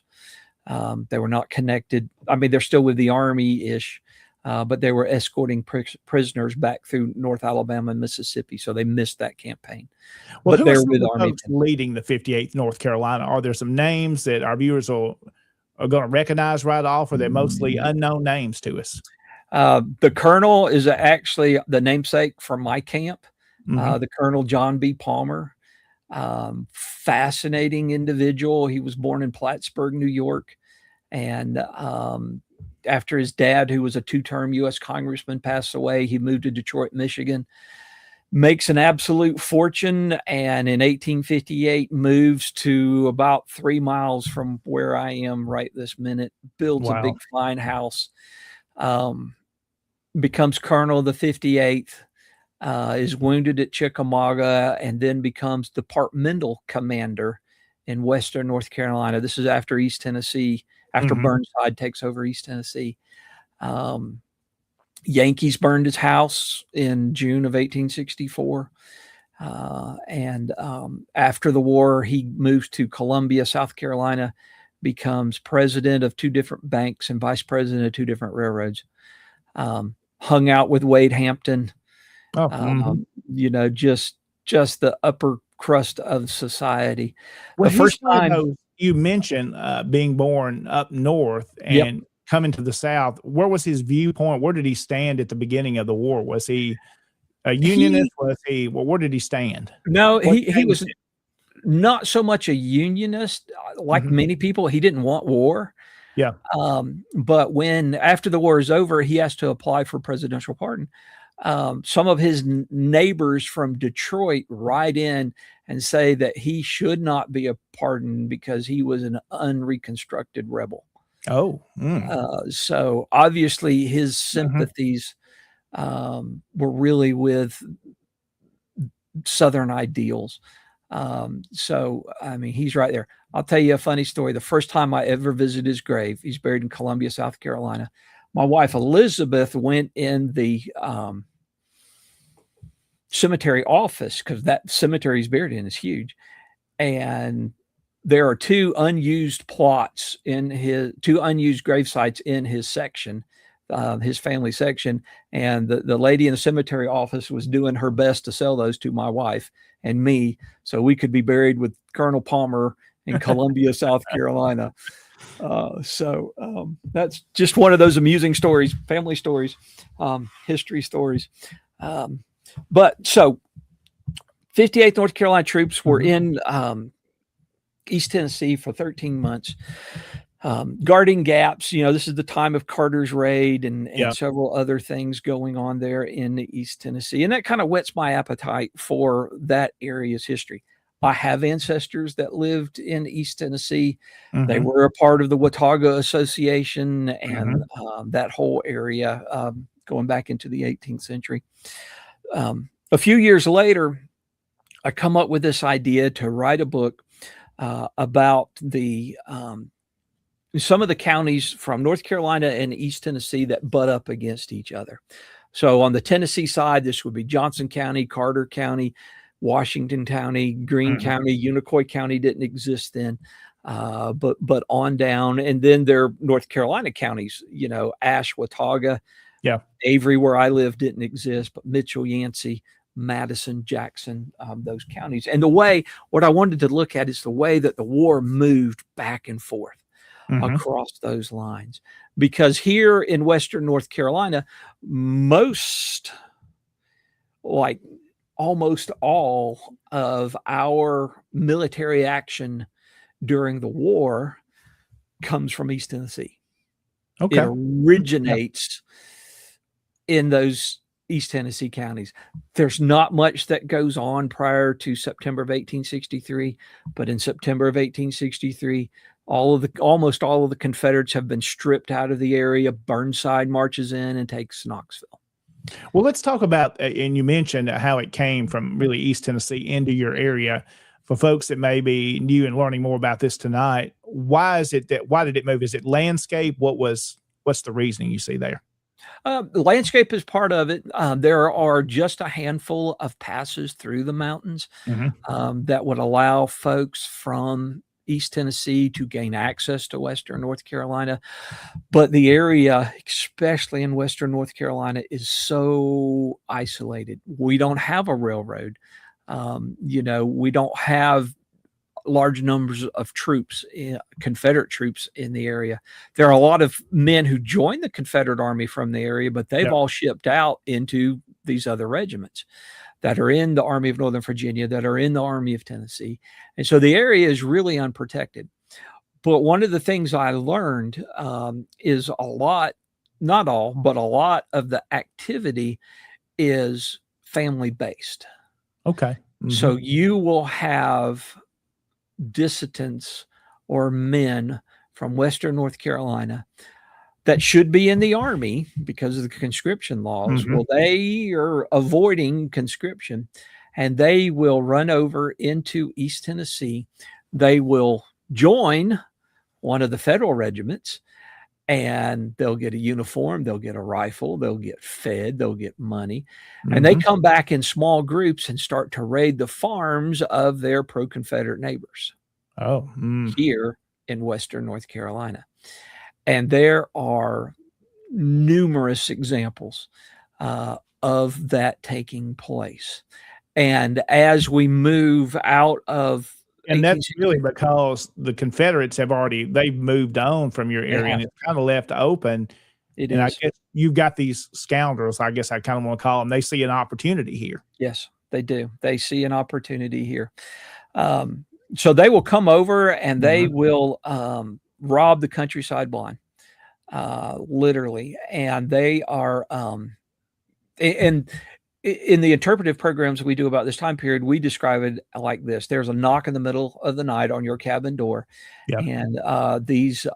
Speaker 2: They were not connected. I mean, they're still with the Army-ish, but they were escorting prisoners back through North Alabama and Mississippi, so they missed that campaign.
Speaker 1: Well,
Speaker 2: but
Speaker 1: who are
Speaker 2: they're
Speaker 1: some
Speaker 2: with
Speaker 1: of the
Speaker 2: Army.
Speaker 1: folks leading the 58th North Carolina? Are there some names that our viewers are going to recognize right off, or they're mostly unknown names to us?
Speaker 2: The colonel is actually the namesake for my camp, the Colonel John B. Palmer. Fascinating individual. He was born in Plattsburgh, New York. And after his dad, who was a 2-term U.S. congressman, passed away, he moved to Detroit, Michigan, makes an absolute fortune. And in 1858, moves to about 3 miles from where I am right this minute, builds a big fine house, becomes colonel of the 58th, is wounded at Chickamauga, and then becomes departmental commander in Western North Carolina. This is after East Tennessee, after Burnside takes over East Tennessee. Yankees burned his house in June of 1864. And after the war, he moves to Columbia, South Carolina, becomes president of 2 different banks and vice president of 2 different railroads. Hung out with Wade Hampton. Just the upper crust of society.
Speaker 1: Well,
Speaker 2: the first time
Speaker 1: you mentioned being born up north and coming to the South, where was his viewpoint? Where did he stand at the beginning of the war? Was he a Unionist? Where did he stand?
Speaker 2: No, he was not so much a Unionist. Like many people, he didn't want war.
Speaker 1: Yeah.
Speaker 2: But after the war is over, he has to apply for presidential pardon. Some of his neighbors from Detroit write in and say that he should not be a pardoned because he was an unreconstructed rebel. So obviously his sympathies were really with Southern ideals. So, I mean, he's right there. I'll tell you a funny story. The first time I ever visited his grave, he's buried in Columbia, South Carolina. My wife, Elizabeth, went in the cemetery office because that cemetery he's buried in is huge. And there are 2 unused plots in 2 unused grave sites in his section, his family section. And the lady in the cemetery office was doing her best to sell those to my wife and me, so we could be buried with Colonel Palmer in Columbia, South Carolina. So that's just one of those amusing stories, family stories, history stories. But so 58th North Carolina troops were in East Tennessee for 13 months. guarding gaps. This is the time of Carter's raid and
Speaker 1: Yeah.
Speaker 2: several other things going on there in East Tennessee. And that kind of whets my appetite for that area's history. I have ancestors that lived in East Tennessee. They were a part of the Watauga Association and that whole area going back into the 18th century. A few years later, I come up with this idea to write a book about some of the counties from North Carolina and East Tennessee that butt up against each other. So on the Tennessee side, this would be Johnson County, Carter County, Washington County, Greene County. Unicoi County didn't exist then, but on down. And then there are North Carolina counties, Ashe, Watauga, Avery, where I live, didn't exist, but Mitchell, Yancey, Madison, Jackson, those counties. And what I wanted to look at is the way that the war moved back and forth across those lines. Because here in Western North Carolina, almost all of our military action during the war comes from East Tennessee.
Speaker 1: Okay.
Speaker 2: It originates in those East Tennessee counties. There's not much that goes on prior to September of 1863, but in September of 1863, almost all of the Confederates have been stripped out of the area. Burnside marches in and takes Knoxville.
Speaker 1: Well, let's talk about, and you mentioned how it came from really East Tennessee into your area. For folks that may be new and learning more about this tonight, why did it move? Is it landscape? What's the reasoning you see there?
Speaker 2: Landscape is part of it. There are just a handful of passes through the mountains that would allow folks from East Tennessee to gain access to Western North Carolina. But the area, especially in Western North Carolina, is so isolated. We don't have a railroad. We don't have large numbers of troops, Confederate troops in the area. There are a lot of men who joined the Confederate Army from the area, but they've all shipped out into these other regiments that are in the Army of Northern Virginia, that are in the Army of Tennessee. And so the area is really unprotected. But one of the things I learned is not all, but a lot of the activity is family-based.
Speaker 1: Okay.
Speaker 2: So you will have dissidents or men from Western North Carolina that should be in the Army because of the conscription laws. Well, they are avoiding conscription and they will run over into East Tennessee. They will join one of the federal regiments and they'll get a uniform, they'll get a rifle, they'll get fed, they'll get money. And they come back in small groups and start to raid the farms of their pro-Confederate neighbors here in Western North Carolina. And there are numerous examples of that taking place. And as we move out of,
Speaker 1: and that's really because the Confederates they've moved on from your area and it's kind of left open. I guess you've got these scoundrels, I guess I kind of want to call them. They see an opportunity here.
Speaker 2: Yes, they do. They see an opportunity here. So they will come over and they will rob the countryside blind, literally. And they are, and in the interpretive programs we do about this time period, we describe it like this. There's a knock in the middle of the night on your cabin door. And these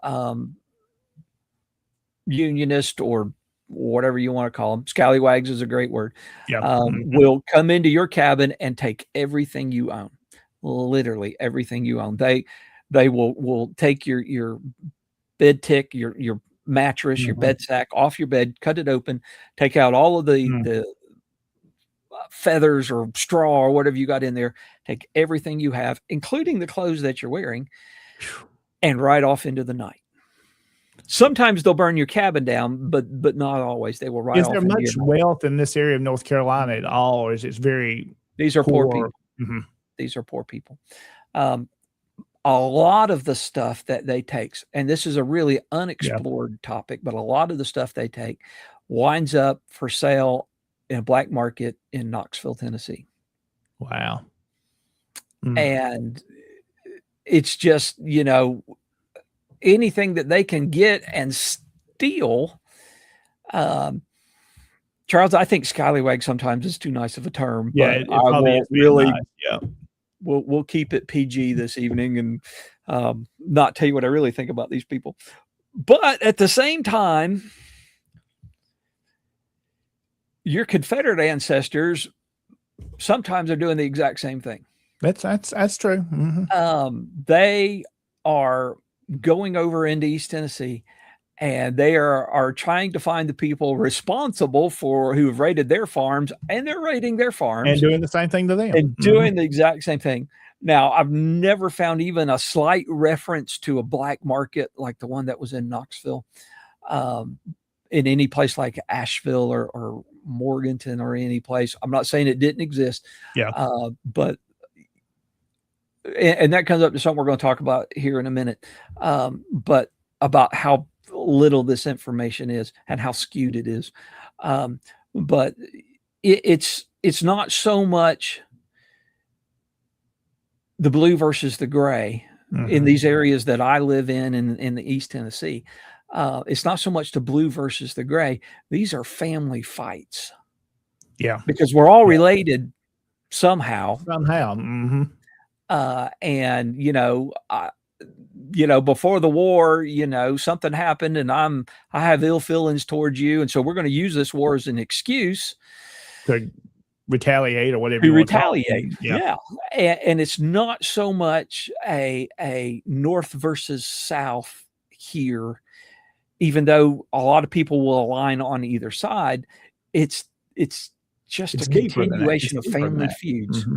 Speaker 2: Unionist or whatever you want to call them, scallywags is a great word, will come into your cabin and take everything you own, literally everything you own. They will take your bed tick, your mattress, your bed sack off your bed, cut it open, take out all of the feathers or straw or whatever you got in there, take everything you have, including the clothes that you're wearing, and ride off into the night. Sometimes they'll burn your cabin down, but not always. They will ride off.
Speaker 1: Is there much wealth in this area of North Carolina at all, or is it very?
Speaker 2: These are poor people. These are poor people. A lot of the stuff that they take, and this is a really unexplored topic, but a lot of the stuff they take winds up for sale in a black market in Knoxville, Tennessee.
Speaker 1: Wow.
Speaker 2: And it's just, anything that they can get and steal. Charles, I think scallywag sometimes is too nice of a term.
Speaker 1: Yeah,
Speaker 2: but
Speaker 1: it
Speaker 2: I
Speaker 1: probably
Speaker 2: will
Speaker 1: is being
Speaker 2: really,
Speaker 1: nice. Yeah.
Speaker 2: we'll keep it PG this evening and not tell you what I really think about these people. But at the same time, your Confederate ancestors sometimes are doing the exact same thing.
Speaker 1: That's true. Mm-hmm.
Speaker 2: They are going over into East Tennessee, and they are trying to find the people responsible for who have raided their farms, and they're raiding their farms
Speaker 1: And doing the same thing to them.
Speaker 2: and doing the exact same thing. Now, I've never found even a slight reference to a black market like the one that was in Knoxville, in any place like Asheville or Morganton or any place. I'm not saying it didn't exist.
Speaker 1: Yeah.
Speaker 2: But that comes up to something we're going to talk about here in a minute. But about how little this information is and how skewed it is. But it's not so much the blue versus the gray in these areas that I live in the East Tennessee. It's not so much the blue versus the gray. These are family fights.
Speaker 1: Yeah.
Speaker 2: Because we're all related somehow.
Speaker 1: Mm-hmm.
Speaker 2: And, before the war, something happened and I have ill feelings towards you. And so we're going to use this war as an excuse
Speaker 1: to retaliate or whatever.
Speaker 2: To retaliate. Yeah. And it's not so much a North versus South here, even though a lot of people will align on either side. It's just a continuation of family feuds. Mm-hmm.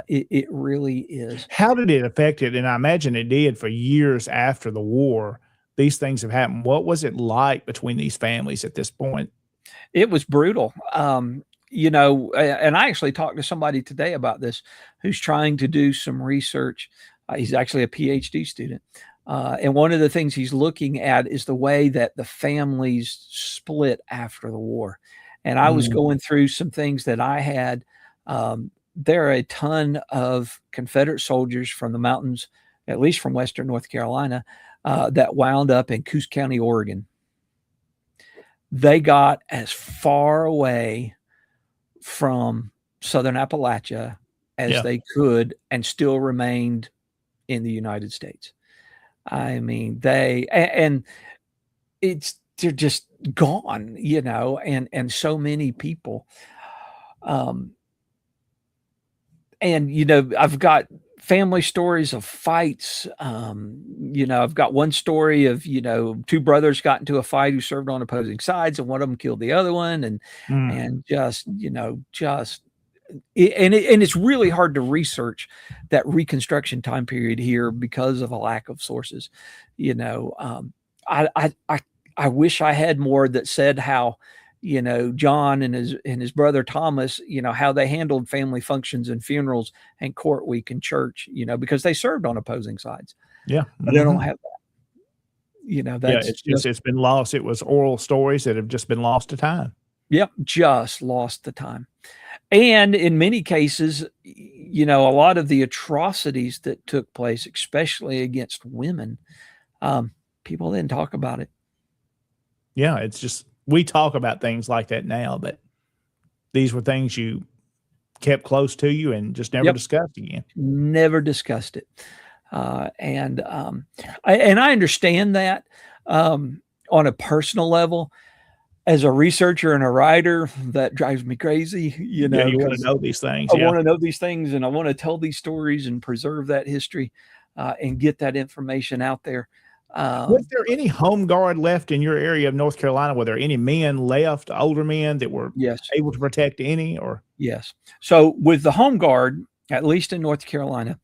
Speaker 2: It really is.
Speaker 1: How did it affect it? And I imagine it did for years after the war. These things have happened. What was it like between these families at this point?
Speaker 2: It was brutal. And I actually talked to somebody today about this who's trying to do some research. He's actually a PhD student. And one of the things he's looking at is the way that the families split after the war. And I was going through some things that I had. There are a ton of Confederate soldiers from the mountains, at least from Western North Carolina, that wound up in Coos County, Oregon. They got as far away from Southern Appalachia as they could and still remained in the United States. I mean, they're just gone, and so many people. And, I've got family stories of fights. I've got one story of, two brothers got into a fight who served on opposing sides, and one of them killed the other one. And it's really hard to research that Reconstruction time period here because of a lack of sources. I wish I had more that said how, John and his brother Thomas, how they handled family functions and funerals and court week and church, because they served on opposing sides.
Speaker 1: Yeah.
Speaker 2: But they don't have that.
Speaker 1: It's been lost. It was oral stories that have just been lost to time.
Speaker 2: Yep. Just lost the time. And in many cases, a lot of the atrocities that took place, especially against women, people didn't talk about it.
Speaker 1: Yeah. It's just, we talk about things like that now, but these were things you kept close to you and just never discussed again.
Speaker 2: Never discussed it. And I understand that on a personal level. As a researcher and a writer, that drives me crazy. You
Speaker 1: want to know these things.
Speaker 2: I want to know these things, and I want to tell these stories and preserve that history and get that information out there.
Speaker 1: Was there any home guard left in your area of North Carolina? Were there any men left, older men that were able to protect any? Or
Speaker 2: yes. So with the home guard, at least in North Carolina,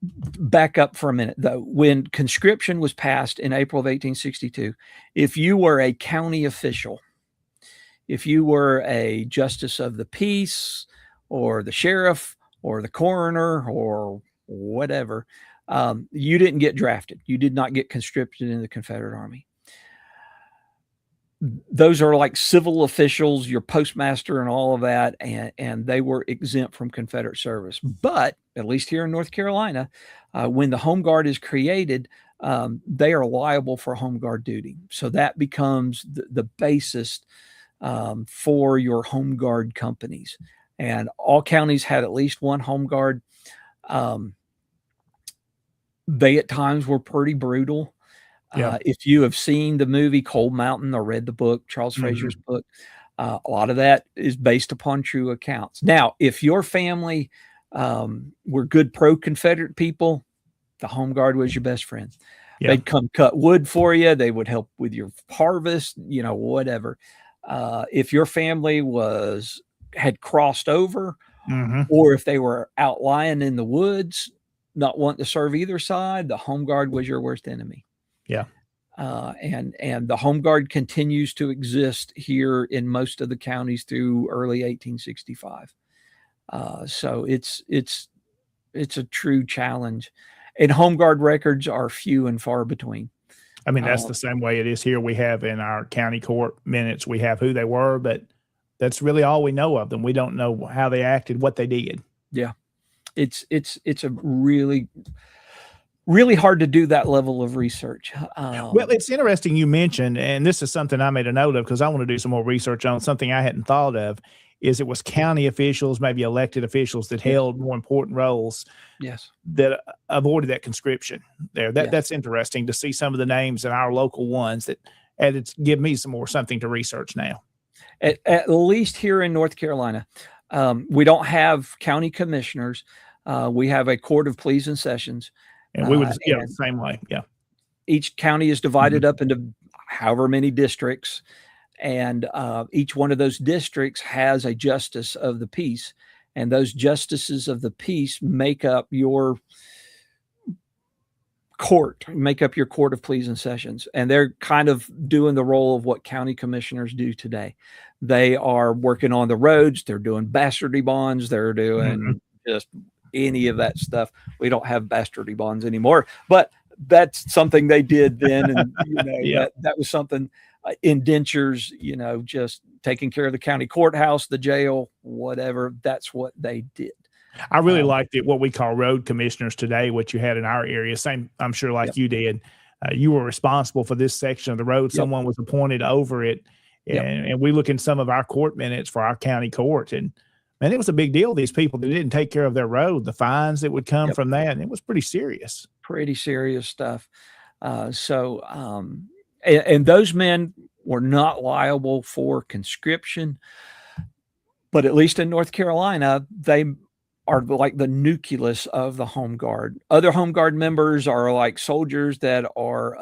Speaker 2: back up for a minute though. When conscription was passed in April of 1862, if you were a county official, if you were a justice of the peace or the sheriff or the coroner or whatever, you didn't get drafted. You did not get conscripted in the Confederate Army. those are like civil officials, your postmaster and all of that, and they were exempt from Confederate service. But at least here in North Carolina, when the Home Guard is created, they are liable for Home Guard duty. So that becomes the basis for your Home Guard companies. And all counties had at least one Home Guard. They at times were pretty brutal. If you have seen the movie Cold Mountain or read the book, Charles Frazier's book, a lot of that is based upon true accounts. Now, if your family were good pro-Confederate people, the Home Guard was your best friend. They'd come cut wood for you. They would help with your harvest, whatever. If your family had crossed over, or if they were out lying in the woods, not wanting to serve either side, the Home Guard was your worst enemy. And the Home Guard continues to exist here in most of the counties through early 1865. So it's a true challenge, and Home Guard records are few and far between.
Speaker 1: I mean, that's the same way it is here. We have in our county court minutes, we have who they were, but that's really all we know of them. We don't know how they acted, what they did.
Speaker 2: Yeah. It's a really, really hard to do that level of research.
Speaker 1: Well, it's interesting you mentioned, and this is something I made a note of because I want to do some more research on something I hadn't thought of, is it was county officials, maybe elected officials that held more important roles.
Speaker 2: Yes.
Speaker 1: That avoided that conscription there. That's interesting to see some of the names in our local ones and it's give me something to research now.
Speaker 2: At least here in North Carolina, we don't have county commissioners. We have a court of pleas and sessions.
Speaker 1: And we would, the same way. Yeah.
Speaker 2: Each county is divided up into however many districts. And each one of those districts has a justice of the peace. And those justices of the peace make up your court of pleas and sessions. And they're kind of doing the role of what county commissioners do today. They are working on the roads. They're doing bastardy bonds. They're doing just any of that stuff. We don't have bastardy bonds anymore, but that's something they did then. And, that was something, indentures, just taking care of the county courthouse, the jail, whatever. That's what they did.
Speaker 1: I really liked it, what we call road commissioners today, what you had in our area. Same, I'm sure, like you did. You were responsible for this section of the road. Someone was appointed over it. And we look in some of our court minutes for our county court. And, man, it was a big deal. These people that didn't take care of their road, the fines that would come from that. And it was pretty serious.
Speaker 2: Pretty serious stuff. And those men were not liable for conscription. But at least in North Carolina, they are like the nucleus of the Home Guard. Other Home Guard members are like soldiers that are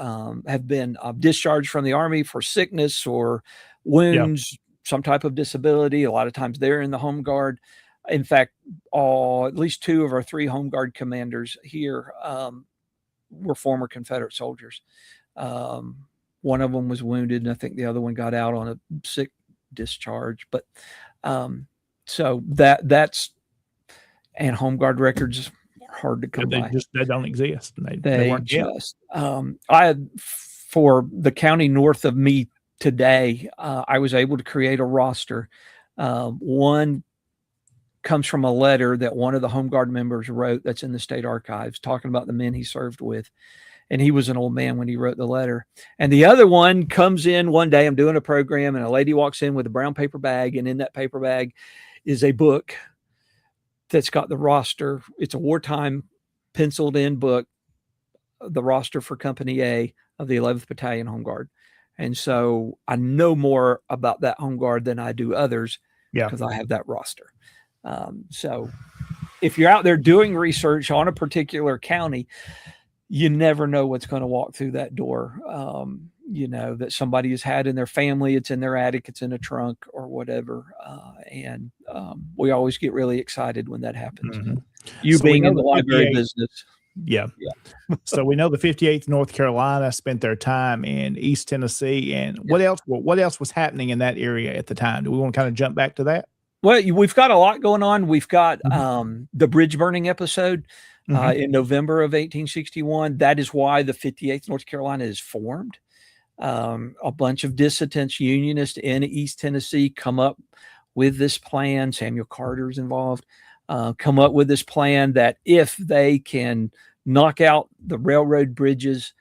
Speaker 2: have been discharged from the Army for sickness or wounds, some type of disability. A lot of times they're in the Home Guard. In fact, at least 2 of our 3 Home Guard commanders here were former Confederate soldiers. One of them was wounded, and I think the other one got out on a sick discharge. But so that's, and Home Guard records are hard to come by.
Speaker 1: They don't exist.
Speaker 2: They just, for the county north of me today, I was able to create a roster. One comes from a letter that one of the Home Guard members wrote that's in the state archives talking about the men he served with. And he was an old man when he wrote the letter. And the other one comes in one day, I'm doing a program, and a lady walks in with a brown paper bag. And in that paper bag is a book that's got the roster. It's a wartime penciled in book, the roster for Company A of the 11th Battalion Home Guard. And so I know more about that Home Guard than I do others because I have that roster. So if you're out there doing research on a particular county, you never know what's going to walk through that door, that somebody has had in their family. It's in their attic, it's in a trunk or whatever. And we always get really excited when that happens. You so being in the library business.
Speaker 1: Yeah. So we know the 58th North Carolina spent their time in East Tennessee. And what else was happening in that area at the time? Do we want to kind of jump back to that?
Speaker 2: Well, we've got a lot going on. We've got the bridge burning episode in November of 1861. That is why the 58th North Carolina is formed. A bunch of dissidents, Unionists in East Tennessee come up with this plan. Samuel Carter's involved, come up with this plan that if they can knock out the railroad bridges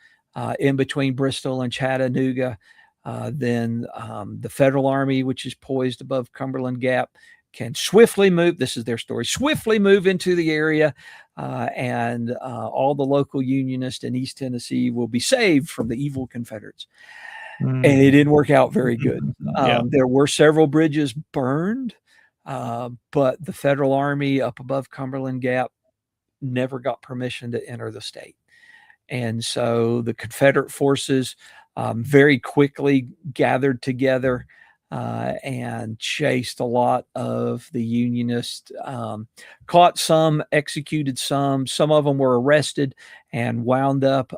Speaker 2: in between Bristol and Chattanooga, then the Federal Army, which is poised above Cumberland Gap, can swiftly move. This is their story. Swiftly move into the area, and all the local Unionists in East Tennessee will be saved from the evil Confederates. And it didn't work out very good. There were several bridges burned, but the Federal Army up above Cumberland Gap never got permission to enter the state. And so the Confederate forces very quickly gathered together and chased a lot of the Unionists, caught some, executed some. Some of them were arrested and wound up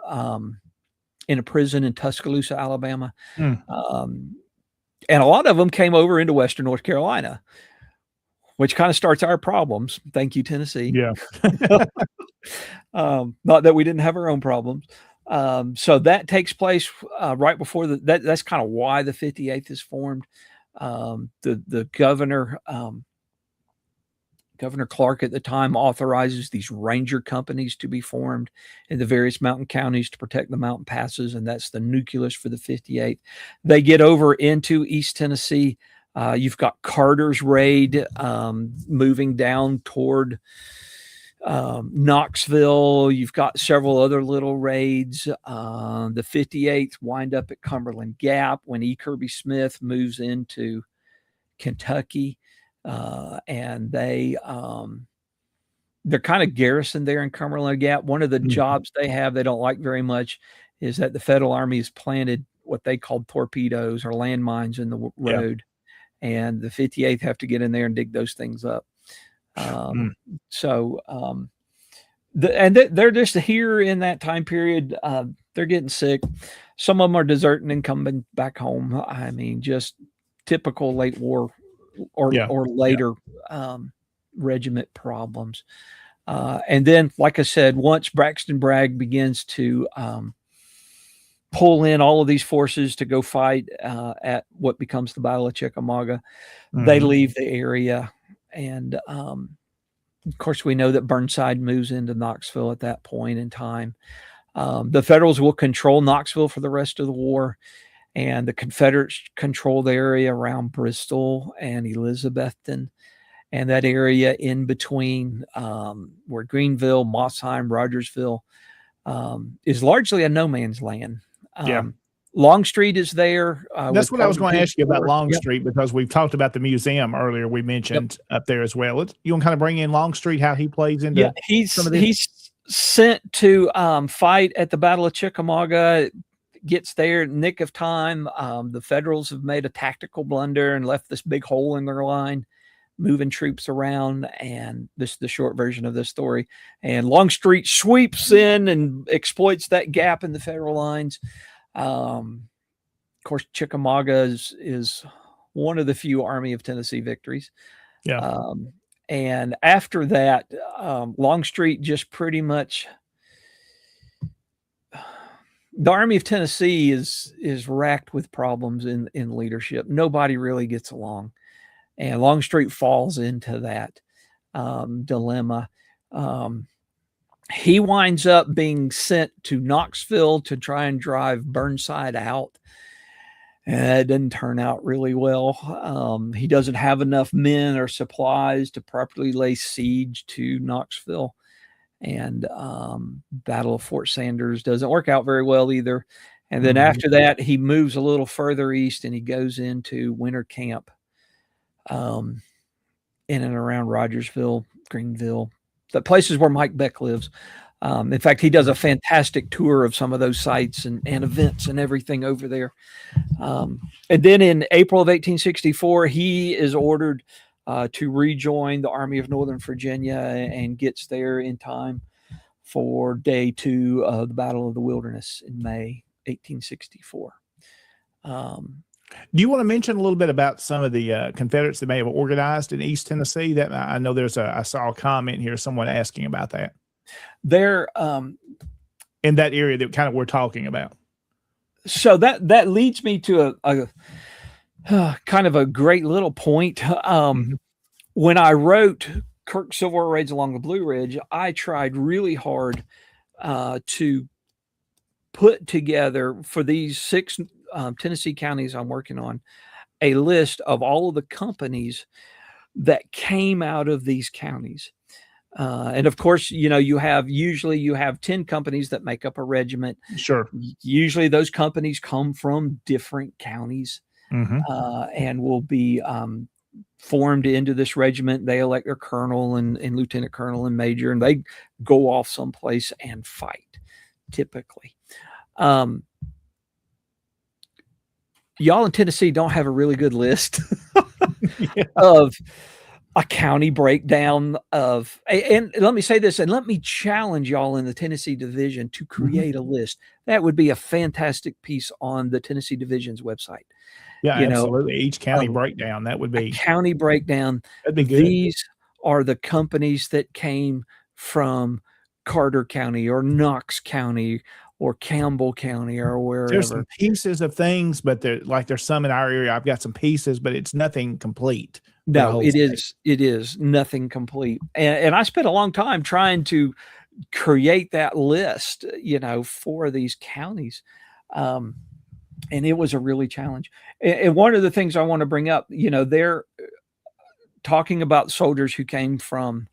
Speaker 2: in a prison in Tuscaloosa, Alabama. And a lot of them came over into Western North Carolina, which kind of starts our problems. Thank you, Tennessee.
Speaker 1: Yeah.
Speaker 2: Not that we didn't have our own problems. So that takes place right before that's kind of why the 58th is formed. The governor, Governor Clark at the time, authorizes these ranger companies to be formed in the various mountain counties to protect the mountain passes, and that's the nucleus for the 58th. They get over into East Tennessee. You've got Carter's raid moving down toward Knoxville. You've got several other little raids. The 58th wind up at Cumberland Gap when E. Kirby Smith moves into Kentucky, and they're kind of garrisoned there in Cumberland Gap. One of the jobs they don't like very much is that the Federal Army has planted what they called torpedoes or landmines in the road, and the 58th have to get in there and dig those things up. So they're just here in that time period. They're getting sick. Some of them are deserting and coming back home. I mean, just typical late war or later regiment problems. And then, like I said, once Braxton Bragg begins to pull in all of these forces to go fight at what becomes the Battle of Chickamauga, they leave the area. And of course, we know that Burnside moves into Knoxville at that point in time. The Federals will control Knoxville for the rest of the war, and the Confederates control the area around Bristol and Elizabethton, and that area in between where Greenville, Mossheim, Rogersville is largely a no man's land. Longstreet is there.
Speaker 1: That's what I was going to ask you about Longstreet, because we've talked about the museum earlier. We mentioned up there as well. You want to kind of bring in Longstreet, how he plays into
Speaker 2: he's sent to fight at the Battle of Chickamauga, gets there nick of time. The Federals have made a tactical blunder and left this big hole in their line, moving troops around. And this is the short version of this story. And Longstreet sweeps in and exploits that gap in the Federal lines. Of course, Chickamauga is one of the few Army of Tennessee victories. And after that, Longstreet just pretty much, the Army of Tennessee is racked with problems in leadership. Nobody really gets along, and Longstreet falls into that dilemma. He winds up being sent to Knoxville to try and drive Burnside out. And it didn't turn out really well. He doesn't have enough men or supplies to properly lay siege to Knoxville. And Battle of Fort Sanders doesn't work out very well either. And then after that, he moves a little further east and he goes into winter camp in and around Rogersville, Greenville, the places where Mike Beck lives. In fact, he does a fantastic tour of some of those sites and events and everything over there. And then in April of 1864, he is ordered to rejoin the Army of Northern Virginia and gets there in time for day 2 of the Battle of the Wilderness in May 1864.
Speaker 1: Do you want to mention a little bit about some of the Confederates that may have organized in East Tennessee? That I know I saw a comment here, someone asking about that.
Speaker 2: They're
Speaker 1: in that area that kind of we're talking about.
Speaker 2: So that leads me to a kind of a great little point. When I wrote Kirk Civil War Raids Along the Blue Ridge, I tried really hard to put together for these 6 Tennessee counties I'm working on a list of all of the companies that came out of these counties. And of course, you have 10 companies that make up a regiment.
Speaker 1: Sure.
Speaker 2: Usually those companies come from different counties and will be formed into this regiment. They elect their colonel and lieutenant colonel and major, and they go off someplace and fight typically. Y'all in Tennessee don't have a really good list of a county breakdown of, and let me say this, and let me challenge y'all in the Tennessee Division to create a list. That would be a fantastic piece on the Tennessee Division's website.
Speaker 1: Yeah, absolutely. Each county breakdown, that would be
Speaker 2: county breakdown.
Speaker 1: That'd be good.
Speaker 2: These are the companies that came from Carter County or Knox County or Campbell County or wherever.
Speaker 1: There's some pieces of things, but there's some in our area. I've got some pieces, but it's nothing complete.
Speaker 2: No, it is nothing complete. And I spent a long time trying to create that list, for these counties. And it was a really challenge. And one of the things I want to bring up, they're talking about soldiers who came from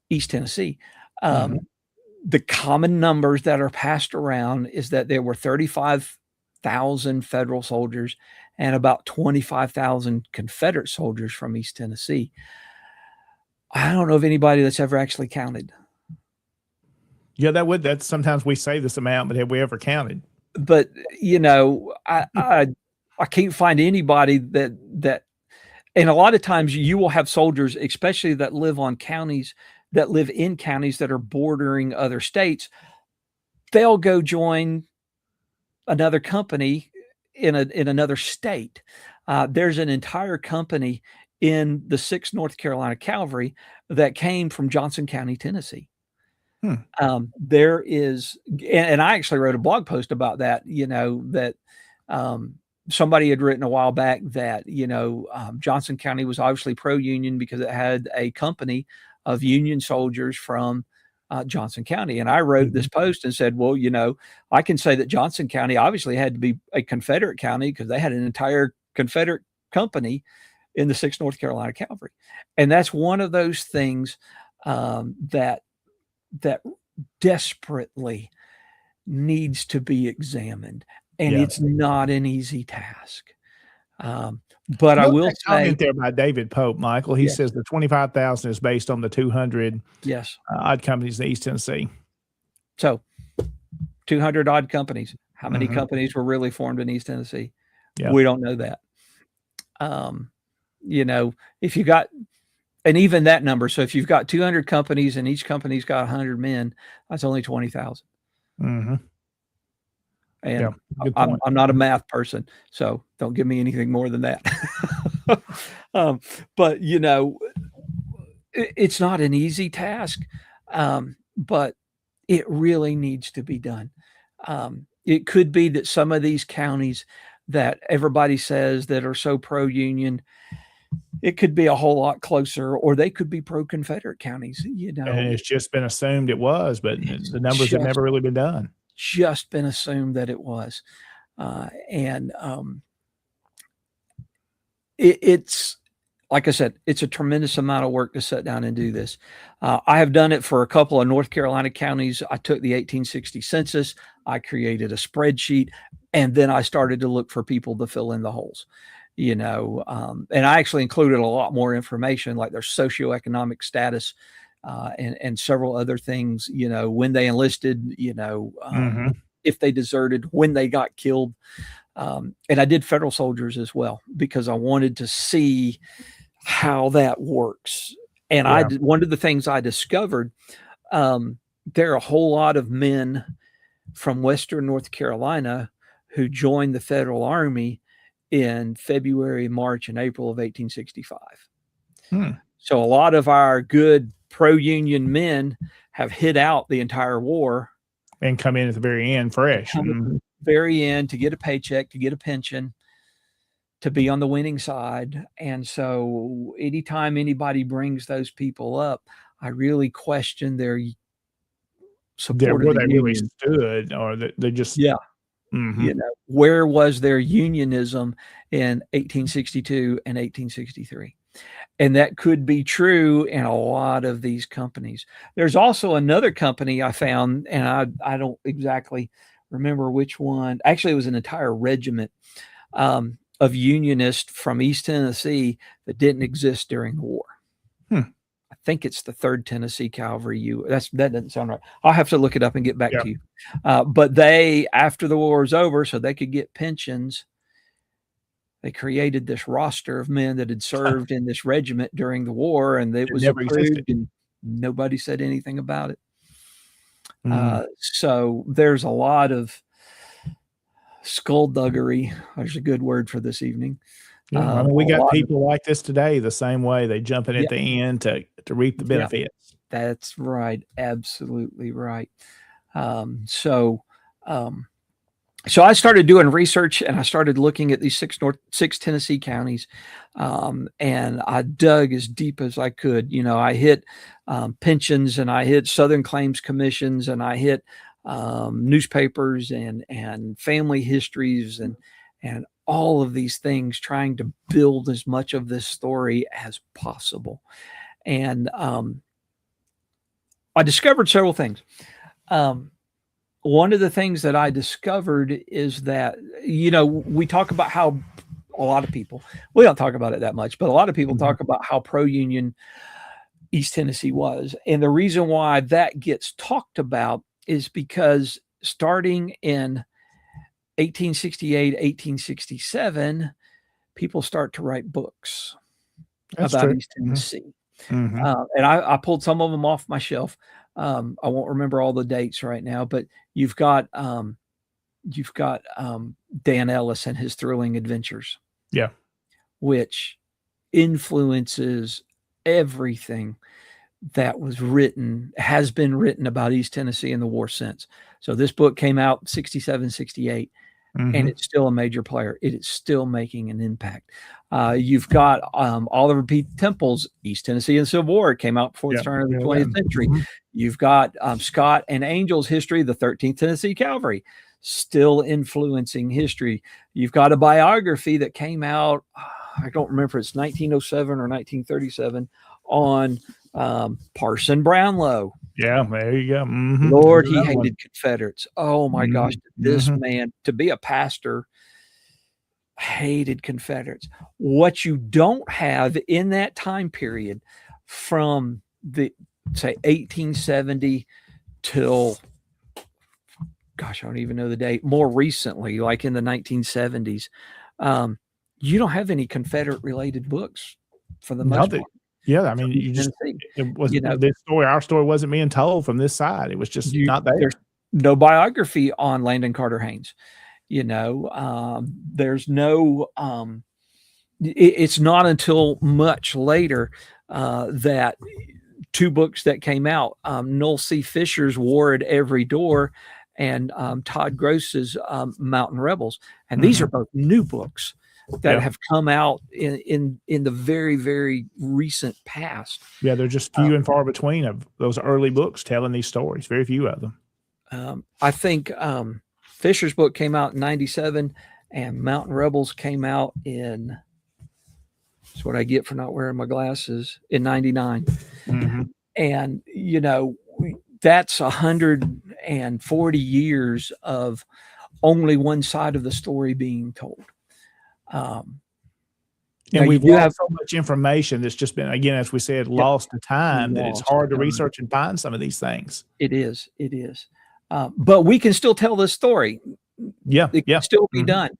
Speaker 2: East Tennessee. The common numbers that are passed around is that there were 35,000 federal soldiers and about 25,000 Confederate soldiers from East Tennessee. I don't know of anybody that's ever actually counted.
Speaker 1: Yeah, that's sometimes we say this amount, but have we ever counted?
Speaker 2: But I can't find anybody that, and a lot of times you will have soldiers, especially that live in counties that are bordering other states. They'll go join another company in another state. There's an entire company in the 6th North Carolina Cavalry that came from Johnson County, Tennessee. There is, and I actually wrote a blog post about that, that somebody had written a while back that, Johnson County was obviously pro-Union because it had a company of Union soldiers from Johnson County. And I wrote this post and said, well, I can say that Johnson County obviously had to be a Confederate county because they had an entire Confederate company in the 6th North Carolina Cavalry. And that's one of those things that desperately needs to be examined. And it's not an easy task. But I will say,
Speaker 1: comment there by David Pope, Michael. He says the 25,000 is based on the 200 odd companies in East Tennessee.
Speaker 2: So 200 odd companies. How many companies were really formed in East Tennessee? Yeah. We don't know that. If you got, and even that number, so if you've got 200 companies and each company's got 100 men, that's only 20,000. And I'm not a math person, so don't give me anything more than that. But it's not an easy task, but it really needs to be done. It could be that some of these counties that everybody says that are so pro-Union, it could be a whole lot closer, or they could be pro-Confederate counties.
Speaker 1: And it's just been assumed it was, but the numbers have never really been done.
Speaker 2: Just been assumed that it was. It's like I said, it's a tremendous amount of work to sit down and do this. I have done it for a couple of North Carolina counties. I took the 1860 census, I created a spreadsheet, and then I started to look for people to fill in the holes, and I actually included a lot more information, like their socioeconomic status, and several other things, when they enlisted, if they deserted, when they got killed. And I did federal soldiers as well, because I wanted to see how that works. And one of the things I discovered, there are a whole lot of men from Western North Carolina who joined the Federal Army in February, March, and April of 1865. So a lot of our good pro-Union men have hid out the entire war
Speaker 1: and come in at the very end fresh.
Speaker 2: very end to get a paycheck, to get a pension, to be on the winning side. And so anytime anybody brings those people up, I really question their support of
Speaker 1: where
Speaker 2: the
Speaker 1: they really
Speaker 2: union.
Speaker 1: stood, or they just
Speaker 2: You know, where was their unionism in 1862 and 1863? And that could be true in a lot of these companies. There's also another company I found, and I don't exactly remember which one. Actually, it was an entire regiment of Unionists from East Tennessee that didn't exist during the war. I think it's the 3rd Tennessee Cavalry. That doesn't sound right. I'll have to look it up and get back to you. But they, after the war was over, so they could get pensions, they created this roster of men that had served in this regiment during the war, and it was
Speaker 1: never
Speaker 2: approved,
Speaker 1: existed.
Speaker 2: and nobody said anything about it. So there's a lot of skullduggery. There's a good word for this evening.
Speaker 1: I mean, we got people like this today the same way. They jump in at the end to reap the benefits.
Speaker 2: That's right. Absolutely right. So I started doing research, and I started looking at these six Tennessee counties, and I dug as deep as I could. You know, I hit pensions, and I hit Southern Claims Commissions, and I hit newspapers and family histories and all of these things, trying to build as much of this story as possible. And I discovered several things. One of the things that I discovered is that, you know, we talk about how a lot of people, we don't talk about it that much, but a lot of people talk about how pro-union East Tennessee was. And the reason why that gets talked about is because starting in 1868, 1867, people start to write books about East Tennessee. And I pulled some of them off my shelf. I won't remember all the dates right now, but you've got Dan Ellis and his Thrilling Adventures.
Speaker 1: Yeah.
Speaker 2: Which influences everything that has been written about East Tennessee in the war since. So this book came out 67, 68, and it's still a major player. It is still making an impact. You've got Oliver P. Temple's East Tennessee and Civil War. It came out before the turn of the 20th century. You've got Scott and Angel's history, the 13th Tennessee Cavalry, still influencing history. You've got a biography that came out, I don't remember, it's 1907 or 1937, on Parson Brownlow.
Speaker 1: Yeah, there you go.
Speaker 2: Lord, he hated Confederates. Oh my gosh, this man, to be a pastor, hated Confederates. What you don't have in that time period from the, say, 1870 till, gosh, I don't even know the date, more recently, like in the 1970s, you don't have any Confederate related books for the most part.
Speaker 1: Yeah, I mean, it was, our story wasn't being told from this side. It was just not there.
Speaker 2: There's no biography on Landon Carter Haynes. You know, there's no, it's not until much later that two books that came out, Noel C. Fisher's War at Every Door and Todd Gross's Mountain Rebels. And these are both new books that have come out in the very, very recent past.
Speaker 1: Yeah, they're just few and far between of those early books telling these stories. Very few of them.
Speaker 2: I think Fisher's book came out in 97, and Mountain Rebels came out in, that's what I get for not wearing my glasses, in 99. And, you know, that's 140 years of only one side of the story being told.
Speaker 1: And we've lost so much information that's just been, again, as we said, lost to time, that it's hard to research and find some of these things.
Speaker 2: It is. But we can still tell this story. It can still be done.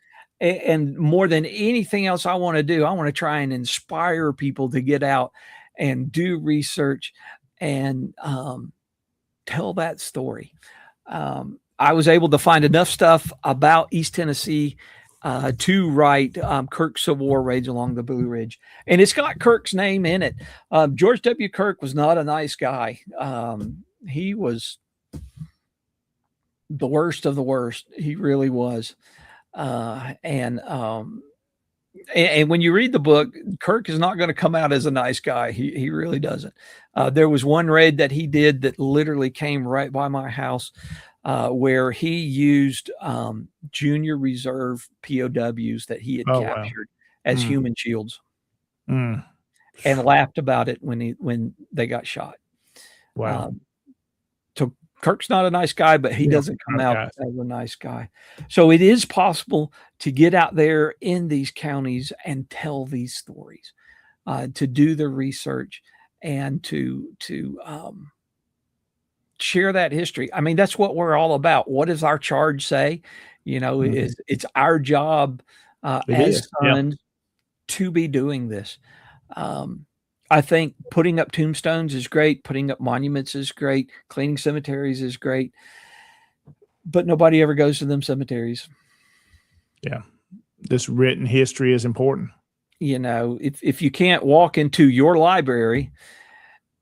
Speaker 2: And more than anything else I want to do, I want to try and inspire people to get out and do research and tell that story. I was able to find enough stuff about East Tennessee to write Kirk's Civil War Raids Along the Blue Ridge. And it's got Kirk's name in it. George W. Kirk was not a nice guy. He was the worst of the worst. He really was. And when you read the book, Kirk is not going to come out as a nice guy. He really doesn't. There was one raid that he did that literally came right by my house, where he used junior reserve POWs that he had captured as human shields, and laughed about it when they got shot.
Speaker 1: Wow.
Speaker 2: So Kirk's not a nice guy, but he doesn't come out as a nice guy. So it is possible to get out there in these counties and tell these stories, to do the research and to share that history. I mean, that's what we're all about. What does our charge say? It's our job as sons to be doing this. I think putting up tombstones is great. Putting up monuments is great. Cleaning cemeteries is great. But nobody ever goes to them cemeteries.
Speaker 1: Yeah. This written history is important.
Speaker 2: If you can't walk into your library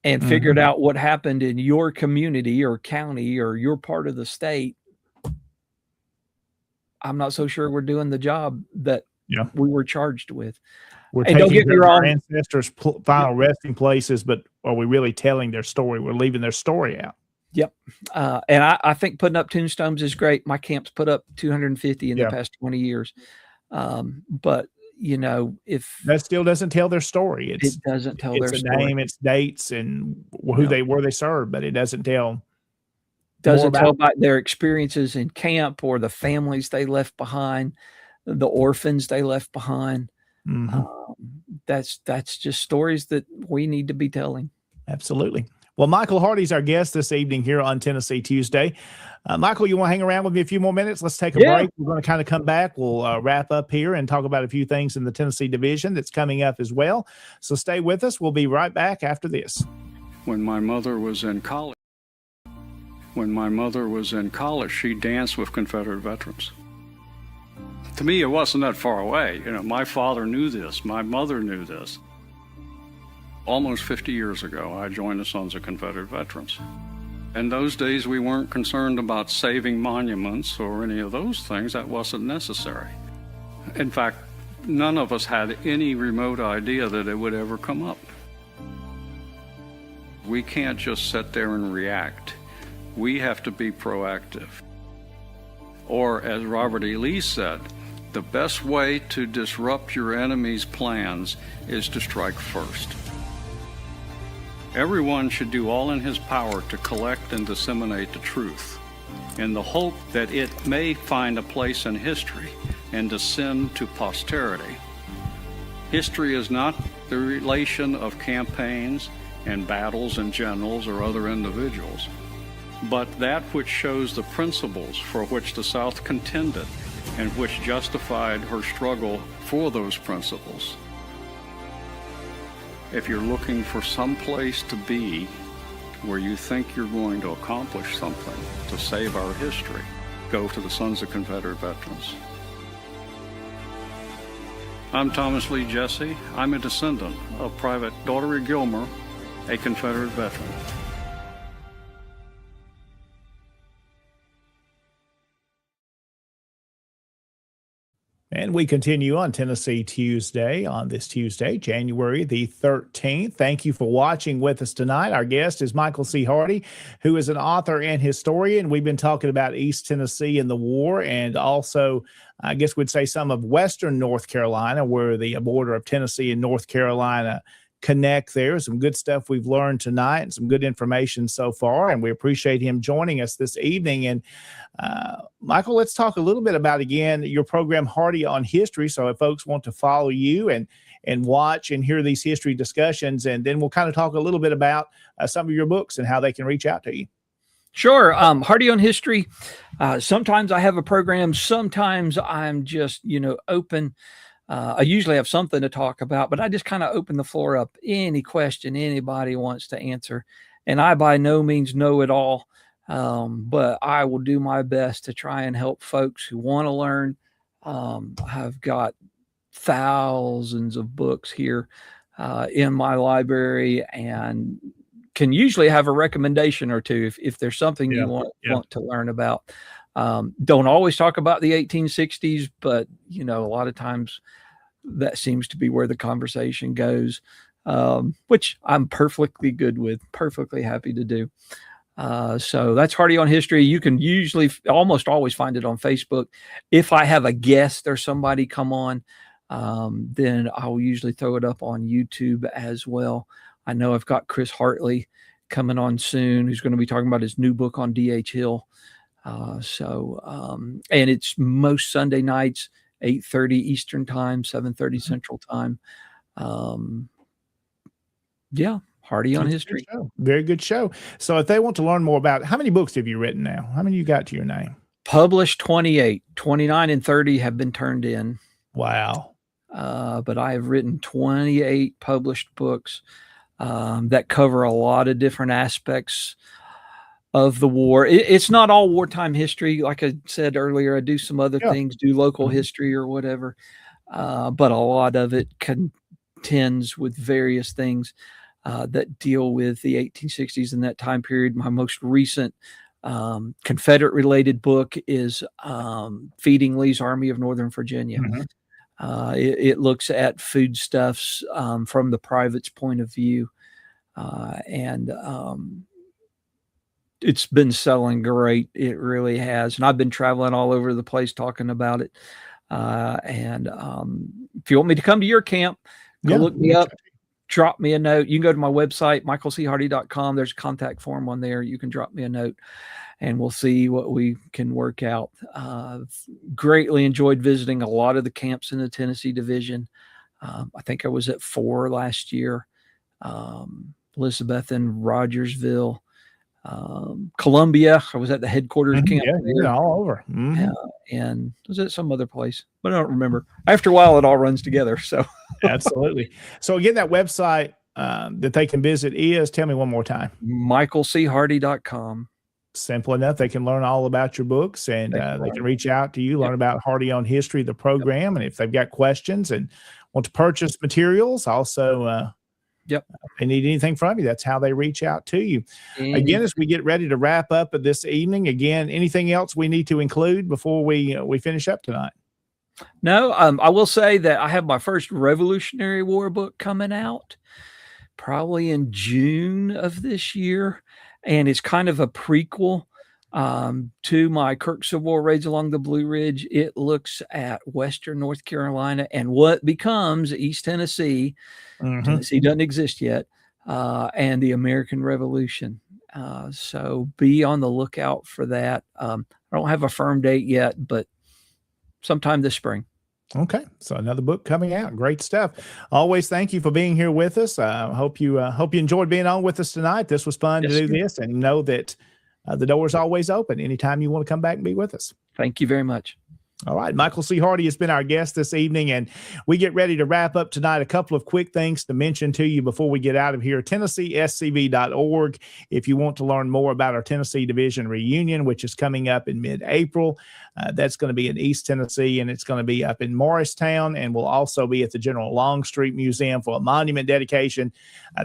Speaker 2: and figured out what happened in your community or county or your part of the state, I'm not so sure we're doing the job that we were charged with.
Speaker 1: We're taking our ancestors' final resting places, but are we really telling their story? We're leaving their story out.
Speaker 2: Yep. And I think putting up tombstones is great. My camp's put up 250 in the past 20 years. But if
Speaker 1: that still doesn't tell their story,
Speaker 2: it doesn't tell their story.
Speaker 1: It's a name, it's dates, and where they served, but it doesn't tell.
Speaker 2: Doesn't tell about their experiences in camp or the families they left behind, the orphans they left behind. That's just stories that we need to be telling.
Speaker 1: Absolutely. Well, Michael Hardy's our guest this evening here on Tennessee Tuesday. Michael, you want to hang around with me a few more minutes? Let's take a break. We're going to kind of come back. We'll wrap up here and talk about a few things in the Tennessee division that's coming up as well. So stay with us. We'll be right back after this.
Speaker 3: When my mother was in college, she danced with Confederate veterans. To me, it wasn't that far away. My father knew this. My mother knew this. Almost 50 years ago, I joined the Sons of Confederate Veterans. In those days, we weren't concerned about saving monuments or any of those things. That wasn't necessary. In fact, none of us had any remote idea that it would ever come up. We can't just sit there and react. We have to be proactive. Or, as Robert E. Lee said, the best way to disrupt your enemy's plans is to strike first. Everyone should do all in his power to collect and disseminate the truth, in the hope that it may find a place in history and descend to posterity. History is not the relation of campaigns and battles and generals or other individuals, but that which shows the principles for which the South contended and which justified her struggle for those principles. If you're looking for some place to be where you think you're going to accomplish something to save our history, go to the Sons of Confederate Veterans. I'm Thomas Lee Jesse. I'm a descendant of Private Daughtery Gilmer, a Confederate veteran.
Speaker 1: And we continue on Tennessee Tuesday on this Tuesday, January the 13th. Thank you for watching with us tonight. Our guest is Michael C. Hardy, who is an author and historian. We've been talking about East Tennessee and the war, and also, I guess we'd say, some of Western North Carolina, where the border of Tennessee and North Carolina connect there. Some good stuff we've learned tonight and some good information so far, and we appreciate him joining us this evening. And Michael, let's talk a little bit about, again, your program, Hardy on History. So if folks want to follow you and watch and hear these history discussions, and then we'll kind of talk a little bit about some of your books and how they can reach out to you.
Speaker 2: Sure. Hardy on History. Sometimes I have a program. Sometimes I'm just, open. I usually have something to talk about, but I just kind of open the floor up. Any question anybody wants to answer. And I by no means know it all, but I will do my best to try and help folks who want to learn. I've got thousands of books here in my library, and can usually have a recommendation or two if there's something you want to learn about. Don't always talk about the 1860s, but a lot of times that seems to be where the conversation goes, which I'm perfectly good with, perfectly happy to do. So that's Hardy on History. You can usually almost always find it on Facebook. If I have a guest or somebody come on, then I'll usually throw it up on YouTube as well. I know I've got Chris Hartley coming on soon, who's going to be talking about his new book on D.H. Hill. And it's most Sunday nights, 8:30 Eastern time, 7:30 Central time. Hardy on History.
Speaker 1: Very good show. So if they want to learn more about, how many books have you written now? How many you got to your name?
Speaker 2: Published 28, 29 and 30 have been turned in.
Speaker 1: Wow.
Speaker 2: But I have written 28 published books that cover a lot of different aspects of the war. It's not all wartime history. Like I said earlier, I do some other things, do local history or whatever. But a lot of it contends with various things that deal with the 1860s and that time period. My most recent Confederate related book is Feeding Lee's Army of Northern Virginia. It looks at foodstuffs from the private's point of view. And it's been selling great. It really has. And I've been traveling all over the place talking about it. And if you want me to come to your camp, go look me up, drop me a note. You can go to my website, michaelchardy.com. There's a contact form on there. You can drop me a note and we'll see what we can work out. Greatly enjoyed visiting a lot of the camps in the Tennessee Division. I think I was at 4 last year. Elizabeth and Rogersville, Columbia. I was at the headquarters camp.
Speaker 1: All over.
Speaker 2: And was it some other place? But I don't remember. After a while, it all runs together. So
Speaker 1: absolutely. So again, that website that they can visit is, tell me one more time.
Speaker 2: michaelchardy.com.
Speaker 1: Simple enough. They can learn all about your books and they can reach out to you, learn about Hardy on History, the program. And if they've got questions and want to purchase materials, also, if they need anything from you, that's how they reach out to you. Again, as we get ready to wrap up this evening, again, anything else we need to include before we finish up tonight?
Speaker 2: No, I will say that I have my first Revolutionary War book coming out probably in June of this year. And it's kind of a prequel to my Kirk Civil War Raids Along the Blue Ridge. It looks at Western North Carolina and what becomes East Tennessee. Tennessee doesn't exist yet, and the American Revolution. So be on the lookout for that. I don't have a firm date yet, but sometime this spring.
Speaker 1: Okay, so another book coming out. Great stuff. Always thank you for being here with us. Hope you enjoyed being on with us tonight. This was fun to do this, and know that the door is always open anytime you want to come back and be with us.
Speaker 2: Thank you very much.
Speaker 1: All right. Michael C. Hardy has been our guest this evening, and we get ready to wrap up tonight. A couple of quick things to mention to you before we get out of here. TennesseeSCV.org. If you want to learn more about our Tennessee Division reunion, which is coming up in mid-April, that's going to be in East Tennessee, and it's going to be up in Morristown, and will also be at the General Longstreet Museum for a monument dedication.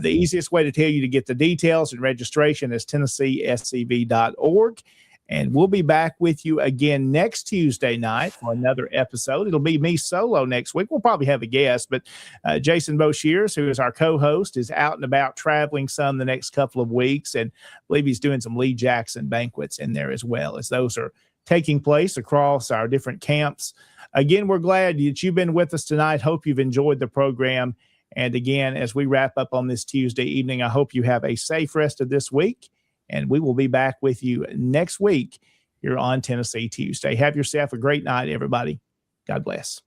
Speaker 1: The easiest way to tell you to get the details and registration is TennesseeSCV.org. And we'll be back with you again next Tuesday night for another episode. It'll be me solo next week. We'll probably have a guest, but Jason Boshears, who is our co-host, is out and about traveling some the next couple of weeks. And I believe he's doing some Lee Jackson banquets in there as well, as those are taking place across our different camps. Again, we're glad that you've been with us tonight. Hope you've enjoyed the program. And again, as we wrap up on this Tuesday evening, I hope you have a safe rest of this week. And we will be back with you next week here on Tennessee Tuesday. Have yourself a great night, everybody. God bless.